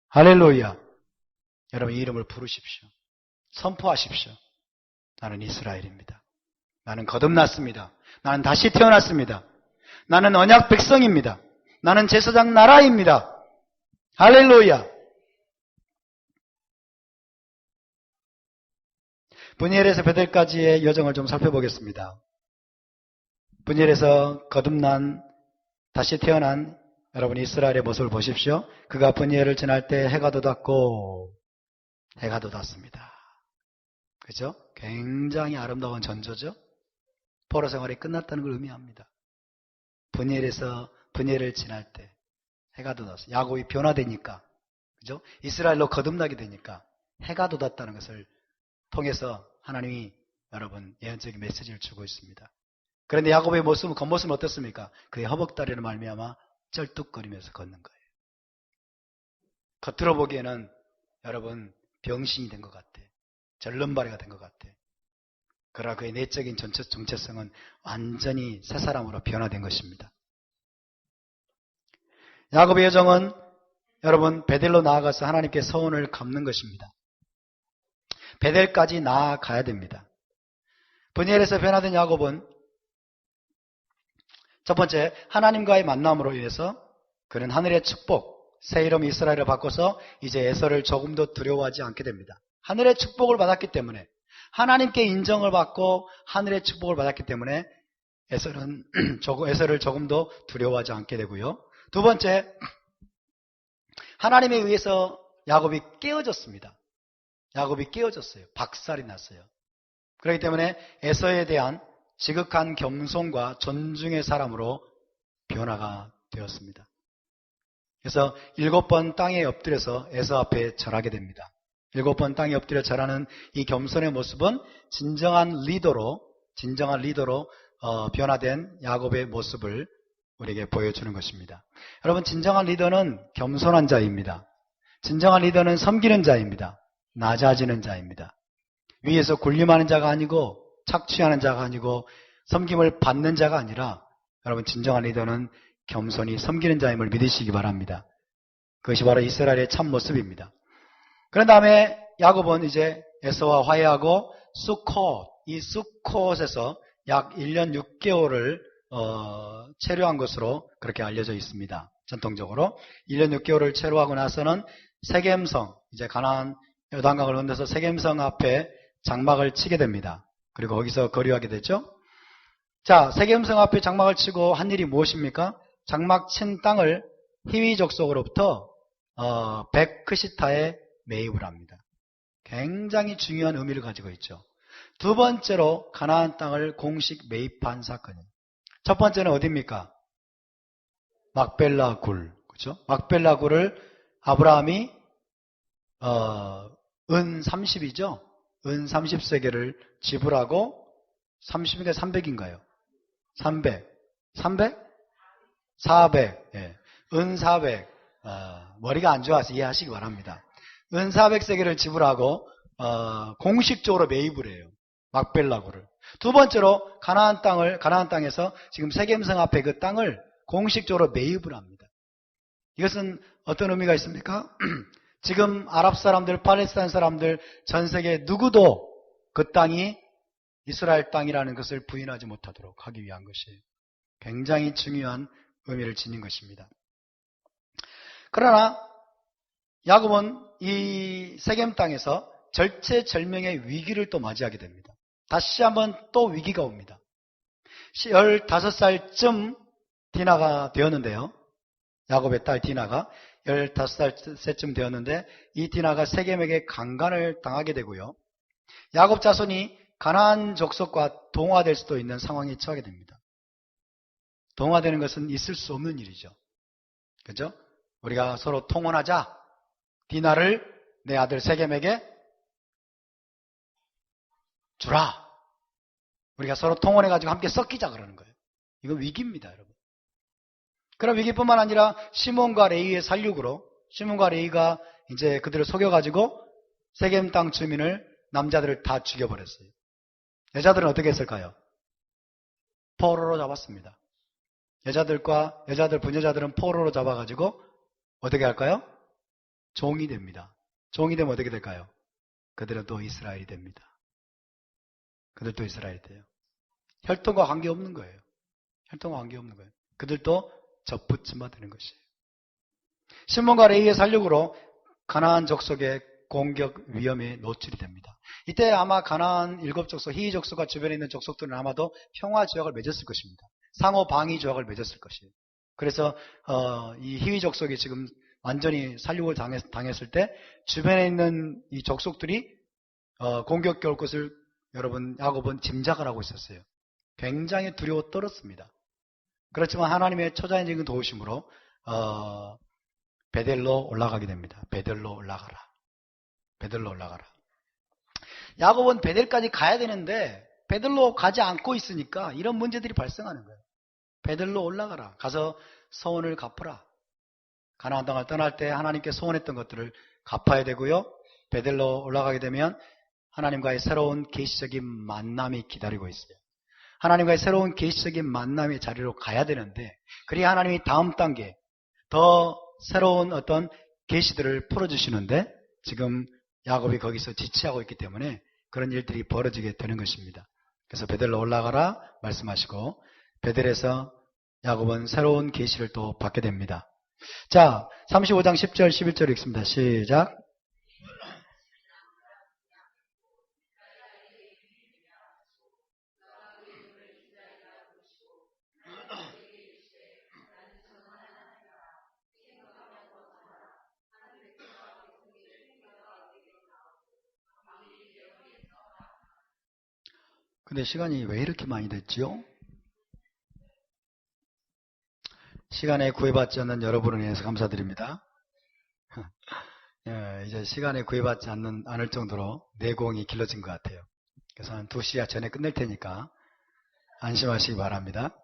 할렐루야. 여러분 이 이름을 부르십시오. 선포하십시오. 나는 이스라엘입니다. 나는 거듭났습니다. 나는 다시 태어났습니다. 나는 언약 백성입니다. 나는 제사장 나라입니다. 할렐루야. 브니엘에서 베델까지의 여정을 좀 살펴보겠습니다. 분열에서 거듭난 다시 태어난 여러분 이스라엘의 모습을 보십시오. 그가 분열을 지날 때 해가 돋았고 해가 돋았습니다. 그죠? 굉장히 아름다운 전조죠. 포로 생활이 끝났다는 걸 의미합니다. 분열에서 분열을 지날 때 해가 돋았어요. 야곱이 변화되니까, 그죠? 이스라엘로 거듭나게 되니까 해가 돋았다는 것을 통해서 하나님이 여러분 예언적인 메시지를 주고 있습니다. 그런데 야곱의 모습은 겉모습은 어떻습니까? 그의 허벅다리를 말미암아 쩔뚝거리면서 걷는 거예요. 겉으로 보기에는 여러분 병신이 된 것 같아. 절름발이가 된 것 같아. 그러나 그의 내적인 정체성은 완전히 새 사람으로 변화된 것입니다. 야곱의 여정은 여러분 베델로 나아가서 하나님께 서원을 갚는 것입니다. 베델까지 나아가야 됩니다. 분열에서 변화된 야곱은 첫 번째 하나님과의 만남으로 인해서 그는 하늘의 축복, 새 이름 이스라엘을 바꿔서 이제 에서를 조금도 두려워하지 않게 됩니다. 하늘의 축복을 받았기 때문에 하나님께 인정을 받고 하늘의 축복을 받았기 때문에 에서를 조금도 두려워하지 않게 되고요. 두 번째, 하나님에 의해서 야곱이 깨어졌습니다. 야곱이 깨어졌어요. 박살이 났어요. 그렇기 때문에 에서에 대한 지극한 겸손과 존중의 사람으로 변화가 되었습니다. 그래서 7번 땅에 엎드려서 에서 앞에 절하게 됩니다. 7번 땅에 엎드려 절하는 이 겸손의 모습은 진정한 리더로 변화된 야곱의 모습을 우리에게 보여주는 것입니다. 여러분, 진정한 리더는 겸손한 자입니다. 진정한 리더는 섬기는 자입니다. 낮아지는 자입니다. 위에서 군림하는 자가 아니고 착취하는 자가 아니고 섬김을 받는 자가 아니라 여러분 진정한 리더는 겸손히 섬기는 자임을 믿으시기 바랍니다. 그것이 바로 이스라엘의 참 모습입니다. 그런 다음에 야곱은 이제 에서와 화해하고 이 수콧에서 약 1년 6개월을 체류한 것으로 그렇게 알려져 있습니다. 전통적으로 1년 6개월을 체류하고 나서는 세겜성, 이제 가나안 요단강을 건너서 세겜성 앞에 장막을 치게 됩니다. 그리고 거기서 거류하게 되죠. 자, 세겜성 앞에 장막을 치고 한 일이 무엇입니까? 장막 친 땅을 히위 족속으로부터 베크시타에 매입을 합니다. 굉장히 중요한 의미를 가지고 있죠. 두 번째로 가나안 땅을 공식 매입한 사건이에요. 첫 번째는 어디입니까? 막벨라 굴, 그렇죠? 막벨라 굴을 아브라함이 은 30이죠. 은 30세겔을 지불하고 30인가 300인가요? 300. 400. 예. 은 400. 머리가 안 좋아서 이해하시기 바랍니다. 은 400세겔을 지불하고 공식적으로 매입을 해요. 막벨라구를. 두 번째로 가나안 땅에서 지금 세겜성 앞에 그 땅을 공식적으로 매입을 합니다. 이것은 어떤 의미가 있습니까? 지금 아랍 사람들, 팔레스타인 사람들, 전 세계 누구도 그 땅이 이스라엘 땅이라는 것을 부인하지 못하도록 하기 위한 것이에요. 굉장히 중요한 의미를 지닌 것입니다. 그러나 야곱은 이 세겜 땅에서 절체절명의 위기를 또 맞이하게 됩니다. 다시 한번 또 위기가 옵니다. 15살쯤 디나가 되었는데요. 야곱의 딸 디나가 15살쯤 되었는데 이 디나가 세겜에게 강간을 당하게 되고요. 야곱 자손이 가나안 족속과 동화될 수도 있는 상황에 처하게 됩니다. 동화되는 것은 있을 수 없는 일이죠. 그죠? 우리가 서로 통혼하자. 디나를 내 아들 세겜에게 주라. 우리가 서로 통혼해가지고 함께 섞이자 그러는 거예요. 이거 위기입니다, 여러분. 그런 위기뿐만 아니라 시몬과 레이의 살육으로 시몬과 레이가 이제 그들을 속여가지고 세겜 땅 주민을 남자들을 다 죽여버렸어요. 여자들은 어떻게 했을까요? 포로로 잡았습니다. 여자들 부녀자들은 포로로 잡아가지고 어떻게 할까요? 종이 됩니다. 종이 되면 어떻게 될까요? 그들은 또 이스라엘이 됩니다. 그들도 이스라엘이 돼요. 혈통과 관계없는 거예요. 혈통과 관계없는 거예요. 그들도 접붙임화 되는 것이에요. 시몬과 레이의 살육으로 가나안 족속의 공격 위험에 노출이 됩니다. 이때 아마 가나안 7족속, 히위 족속과 주변에 있는 족속들은 아마도 평화 지역을 맺었을 것입니다. 상호 방위 조약을 맺었을 것이에요. 그래서 이 희위 족속이 지금 완전히 살육을 당했을 때 주변에 있는 이 족속들이 공격해 올 것을 여러분 야곱은 짐작을 하고 있었어요. 굉장히 두려워 떨었습니다. 그렇지만 하나님의 초자연적인 도우심으로 베델로 올라가게 됩니다. 베델로 올라가라. 베델로 올라가라. 야곱은 베델까지 가야 되는데 베델로 가지 않고 있으니까 이런 문제들이 발생하는 거예요. 베델로 올라가라. 가서 소원을 갚으라. 가나안 땅을 떠날 때 하나님께 소원했던 것들을 갚아야 되고요. 베델로 올라가게 되면 하나님과의 새로운 계시적인 만남이 기다리고 있어요. 하나님과의 새로운 계시적인 만남의 자리로 가야 되는데 그래야 하나님이 다음 단계 더 새로운 어떤 계시들을 풀어주시는데 지금 야곱이 거기서 지체하고 있기 때문에 그런 일들이 벌어지게 되는 것입니다. 그래서 베델로 올라가라 말씀하시고 베델에서 야곱은 새로운 계시를 또 받게 됩니다. 자, 35장 10절 11절 읽습니다. 시작. 근데 시간이 왜 이렇게 많이 됐지요? 시간에 구애받지 않는 여러분을 위해서 감사드립니다. 이제 시간에 구애받지 않을 정도로 내공이 길러진 것 같아요. 그래서 한 2시간 전에 끝낼 테니까 안심하시기 바랍니다.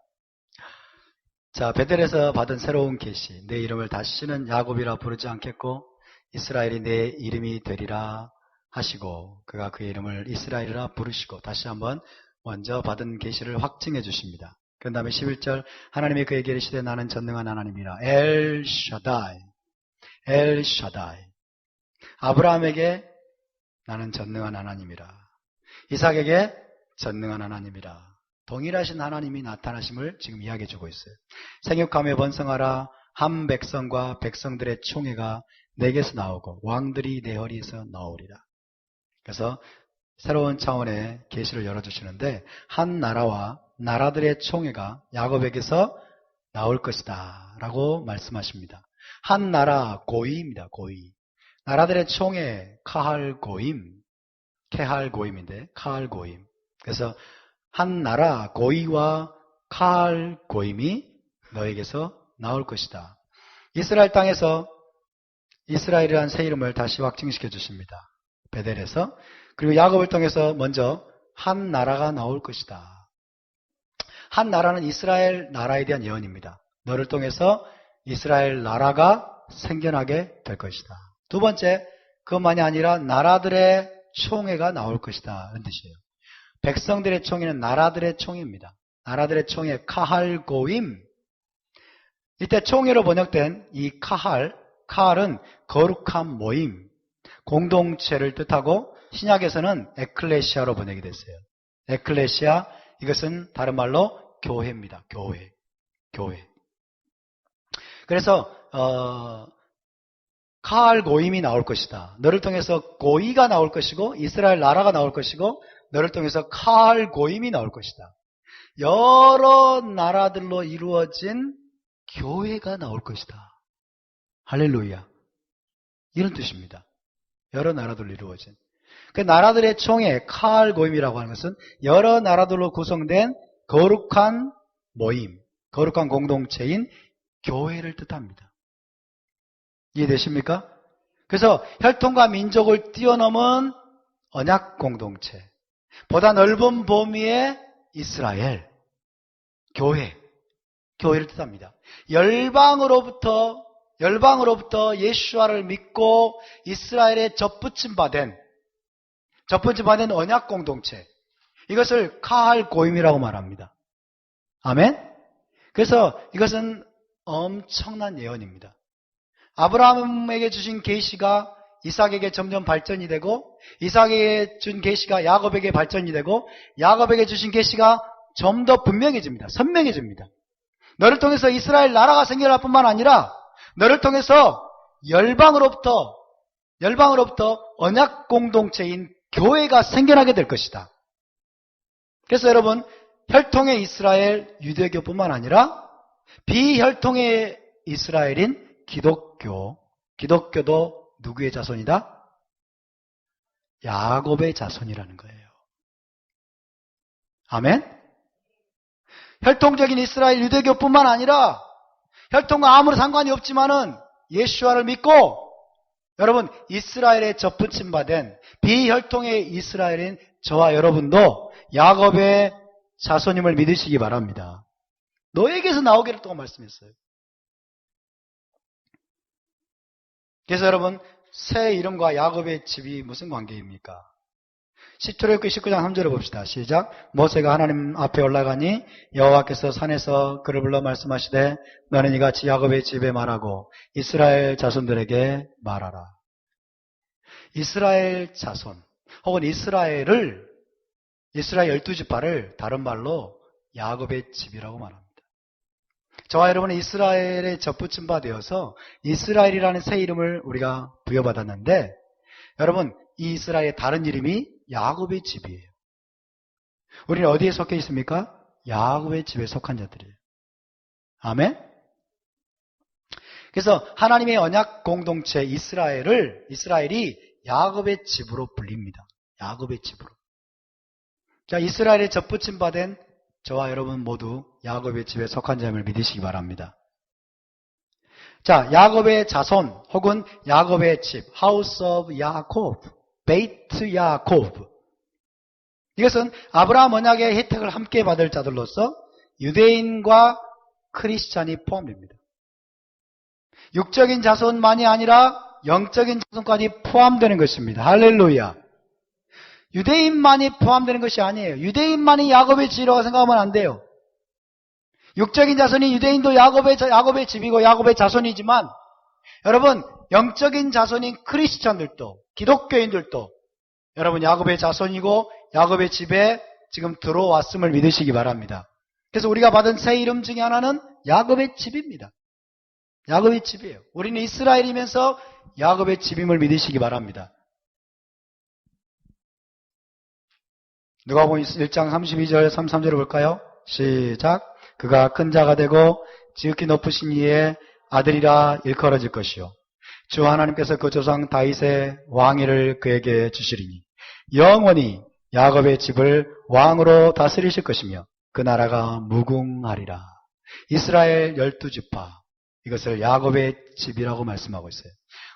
자, 베델에서 받은 새로운 계시. 내 이름을 다시는 야곱이라 부르지 않겠고 이스라엘이 내 이름이 되리라 하시고 그가 그의 이름을 이스라엘이라 부르시고 다시 한번 먼저 받은 계시를 확증해 주십니다. 그 다음에 11절 하나님이 그에게 이르시되 나는 전능한 하나님이라 엘 샤다이 엘 샤다이 아브라함에게 나는 전능한 하나님이라 이삭에게 전능한 하나님이라 동일하신 하나님이 나타나심을 지금 이야기해 주고 있어요. 생육하며 번성하라 한 백성과 백성들의 총회가 내게서 나오고 왕들이 내 허리에서 나오리라. 그래서 새로운 차원의 계시를 열어주시는데 한 나라와 나라들의 총회가 야곱에게서 나올 것이다 라고 말씀하십니다. 한 나라 고이입니다. 고이. 나라들의 총회 카할 고임 케할 고임인데 카할 고임. 그래서 한 나라 고이와 카할 고임이 너에게서 나올 것이다. 이스라엘 땅에서 이스라엘이라는 새 이름을 다시 확증시켜 주십니다. 베델에서. 그리고 야곱을 통해서 먼저 한 나라가 나올 것이다. 한 나라는 이스라엘 나라에 대한 예언입니다. 너를 통해서 이스라엘 나라가 생겨나게 될 것이다. 두 번째, 그것만이 아니라 나라들의 총회가 나올 것이다. 이런 뜻이에요. 백성들의 총회는 나라들의 총회입니다. 나라들의 총회 카할 고임. 이때 총회로 번역된 이 카할은 거룩한 모임, 공동체를 뜻하고 신약에서는 에클레시아로 번역이 됐어요. 에클레시아, 이것은 다른 말로 교회입니다. 교회. 그래서 카할 고임이 나올 것이다. 너를 통해서 고이가 나올 것이고 이스라엘 나라가 나올 것이고 너를 통해서 카할 고임이 나올 것이다. 여러 나라들로 이루어진 교회가 나올 것이다. 할렐루야. 이런 뜻입니다. 여러 나라들로 이루어진. 그 나라들의 총회 카할 고임이라고 하는 것은 여러 나라들로 구성된 거룩한 모임, 거룩한 공동체인 교회를 뜻합니다. 이해되십니까? 그래서 혈통과 민족을 뛰어넘은 언약 공동체, 보다 넓은 범위의 이스라엘, 교회를 뜻합니다. 열방으로부터 예수와를 믿고 이스라엘에 접붙임 받은 언약 공동체, 이것을 카할 고임이라고 말합니다. 아멘? 그래서 이것은 엄청난 예언입니다. 아브라함에게 주신 계시가 이삭에게 점점 발전이 되고 이삭에게 준 계시가 야곱에게 발전이 되고 야곱에게 주신 계시가 좀 더 분명해집니다. 선명해집니다. 너를 통해서 이스라엘 나라가 생겨날 뿐만 아니라 너를 통해서 열방으로부터 언약 공동체인 교회가 생겨나게 될 것이다. 그래서 여러분 혈통의 이스라엘 유대교뿐만 아니라 비혈통의 이스라엘인 기독교도 누구의 자손이다? 야곱의 자손이라는 거예요. 아멘? 혈통적인 이스라엘 유대교뿐만 아니라 혈통과 아무런 상관이 없지만은 예수와를 믿고 여러분 이스라엘에 접붙임 받은 비혈통의 이스라엘인 저와 여러분도 야곱의 자손임을 믿으시기 바랍니다. 너에게서 나오기를 또 말씀했어요. 그래서 여러분 새 이름과 야곱의 집이 무슨 관계입니까? 시트로기 19장 3절을 봅시다. 시작. 모세가 하나님 앞에 올라가니 여호와께서 산에서 그를 불러 말씀하시되 너는 이같이 야곱의 집에 말하고 이스라엘 자손들에게 말하라. 이스라엘 자손 혹은 이스라엘 12지파를 다른 말로 야곱의 집이라고 말합니다. 저와 여러분은 이스라엘에 접붙임 바 되어서 이스라엘이라는 새 이름을 우리가 부여받았는데 여러분 이 이스라엘의 다른 이름이 야곱의 집이에요. 우리는 어디에 속해 있습니까? 야곱의 집에 속한 자들이에요. 아멘? 그래서 하나님의 언약 공동체 이스라엘이 야곱의 집으로 불립니다. 야곱의 집으로. 자, 이스라엘에 접붙임 받은 저와 여러분 모두 야곱의 집에 속한 자임을 믿으시기 바랍니다. 자, 야곱의 자손 혹은 야곱의 집, House of Yaakov, 베이트 야곱. 이것은 아브라함 언약의 혜택을 함께 받을 자들로서 유대인과 크리스찬이 포함됩니다. 육적인 자손만이 아니라 영적인 자손까지 포함되는 것입니다. 할렐루야. 유대인만이 포함되는 것이 아니에요. 유대인만이 야곱의 집이라고 생각하면 안 돼요. 육적인 자손이 유대인도 야곱의 집이고 야곱의 자손이지만 여러분 영적인 자손인 크리스찬들도 기독교인들도 여러분 야곱의 자손이고 야곱의 집에 지금 들어왔음을 믿으시기 바랍니다. 그래서 우리가 받은 새 이름 중에 하나는 야곱의 집입니다. 야곱의 집이에요. 우리는 이스라엘이면서 야곱의 집임을 믿으시기 바랍니다. 누가복음 1장 32절 33절을 볼까요? 시작. 그가 큰 자가 되고 지극히 높으신 이의 아들이라 일컬어질 것이요 주 하나님께서 그 조상 다윗의 왕위를 그에게 주시리니 영원히 야곱의 집을 왕으로 다스리실 것이며 그 나라가 무궁하리라. 이스라엘 12지파 이것을 야곱의 집이라고 말씀하고 있어요.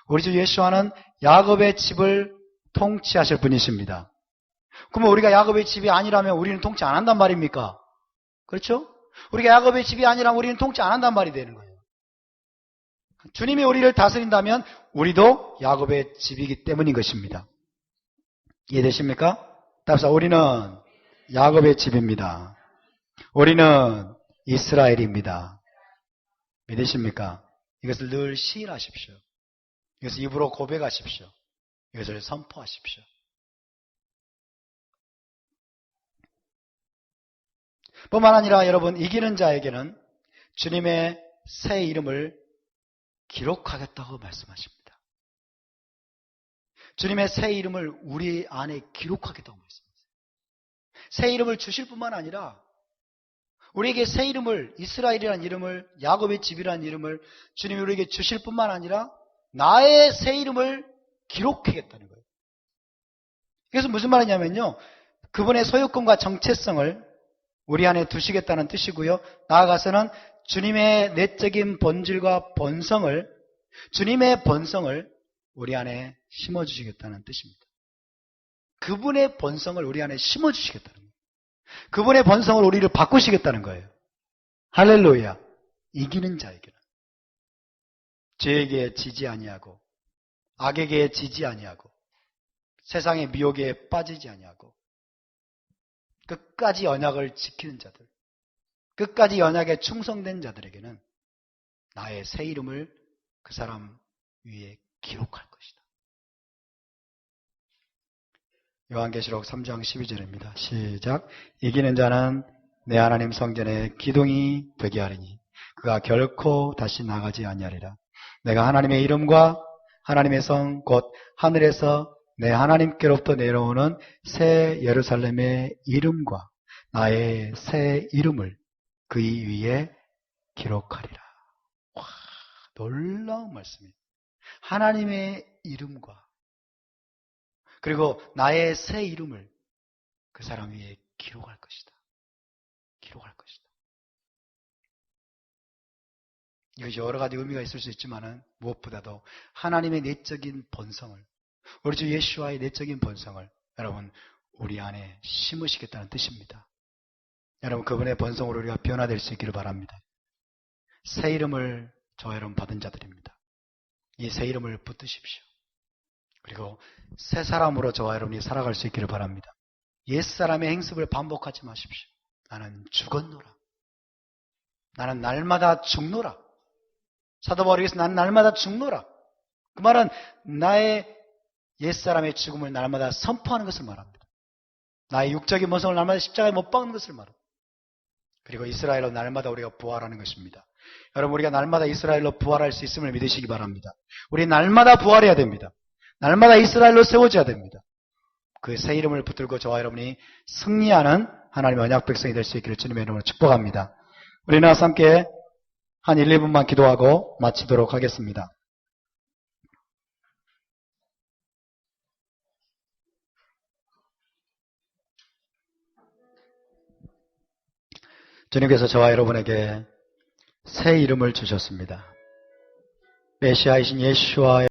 우리 주 예수와는 야곱의 집을 통치하실 분이십니다. 그러면 우리가 야곱의 집이 아니라면 우리는 통치 안 한단 말입니까? 그렇죠? 우리가 야곱의 집이 아니라면 우리는 통치 안 한단 말이 되는 거예요. 주님이 우리를 다스린다면 우리도 야곱의 집이기 때문인 것입니다. 이해되십니까? 답사 우리는 야곱의 집입니다. 우리는 이스라엘입니다. 믿으십니까? 이것을 늘 시인하십시오. 이것을 입으로 고백하십시오. 이것을 선포하십시오. 뿐만 아니라 여러분 이기는 자에게는 주님의 새 이름을 기록하겠다고 말씀하십니다. 주님의 새 이름을 우리 안에 기록하겠다고 말씀하세요. 새 이름을 주실 뿐만 아니라 우리에게 새 이름을 이스라엘이라는 이름을 야곱의 집이라는 이름을 주님이 우리에게 주실 뿐만 아니라 나의 새 이름을 기록하겠다는 거예요. 그래서 무슨 말이냐면요. 그분의 소유권과 정체성을 우리 안에 두시겠다는 뜻이고요. 나아가서는 주님의 내적인 본질과 본성을 주님의 본성을 우리 안에 심어주시겠다는 뜻입니다. 그분의 본성을 우리 안에 심어주시겠다는 거예요. 그분의 본성을 우리를 바꾸시겠다는 거예요. 할렐루야. 이기는 자에게는 죄에게 지지 아니하고 악에게 지지 아니하고 세상의 미혹에 빠지지 아니하고 끝까지 언약을 지키는 자들, 끝까지 언약에 충성된 자들에게는 나의 새 이름을 그 사람 위에 기록할 것이다. 요한계시록 3장 12절입니다. 시작. 이기는 자는 내 하나님 성전에 기둥이 되게 하리니 그가 결코 다시 나가지 아니하리라. 내가 하나님의 이름과 하나님의 성 곧 하늘에서 내 하나님께로부터 내려오는 새 예루살렘의 이름과 나의 새 이름을 그의 위에 기록하리라. 와, 놀라운 말씀이에요. 하나님의 이름과 그리고 나의 새 이름을 그 사람 위에 기록할 것이다. 기록할 것이다. 이것이 여러 가지 의미가 있을 수 있지만은 무엇보다도 하나님의 내적인 본성을, 우리 주 예수와의 내적인 본성을 여러분 우리 안에 심으시겠다는 뜻입니다. 여러분 그분의 본성으로 우리가 변화될 수 있기를 바랍니다. 새 이름을 저와 여러분 받은 자들입니다. 이 새 이름을 붙드십시오. 그리고 새 사람으로 저와 여러분이 살아갈 수 있기를 바랍니다. 옛사람의 행습을 반복하지 마십시오. 나는 죽었노라. 나는 날마다 죽노라. 사도 바울에게서 나는 날마다 죽노라. 그 말은 나의 옛사람의 죽음을 날마다 선포하는 것을 말합니다. 나의 육적인 본성을 날마다 십자가에 못 박는 것을 말합니다. 그리고 이스라엘로 날마다 우리가 부활하는 것입니다. 여러분 우리가 날마다 이스라엘로 부활할 수 있음을 믿으시기 바랍니다. 우리 날마다 부활해야 됩니다. 날마다 이스라엘로 세워져야 됩니다. 그 새 이름을 붙들고 저와 여러분이 승리하는 하나님의 언약 백성이 될 수 있기를 주님의 이름으로 축복합니다. 우리는 함께 한 1, 2분만 기도하고 마치도록 하겠습니다. 주님께서 저와 여러분에게 새 이름을 주셨습니다. 메시아이신 예수와의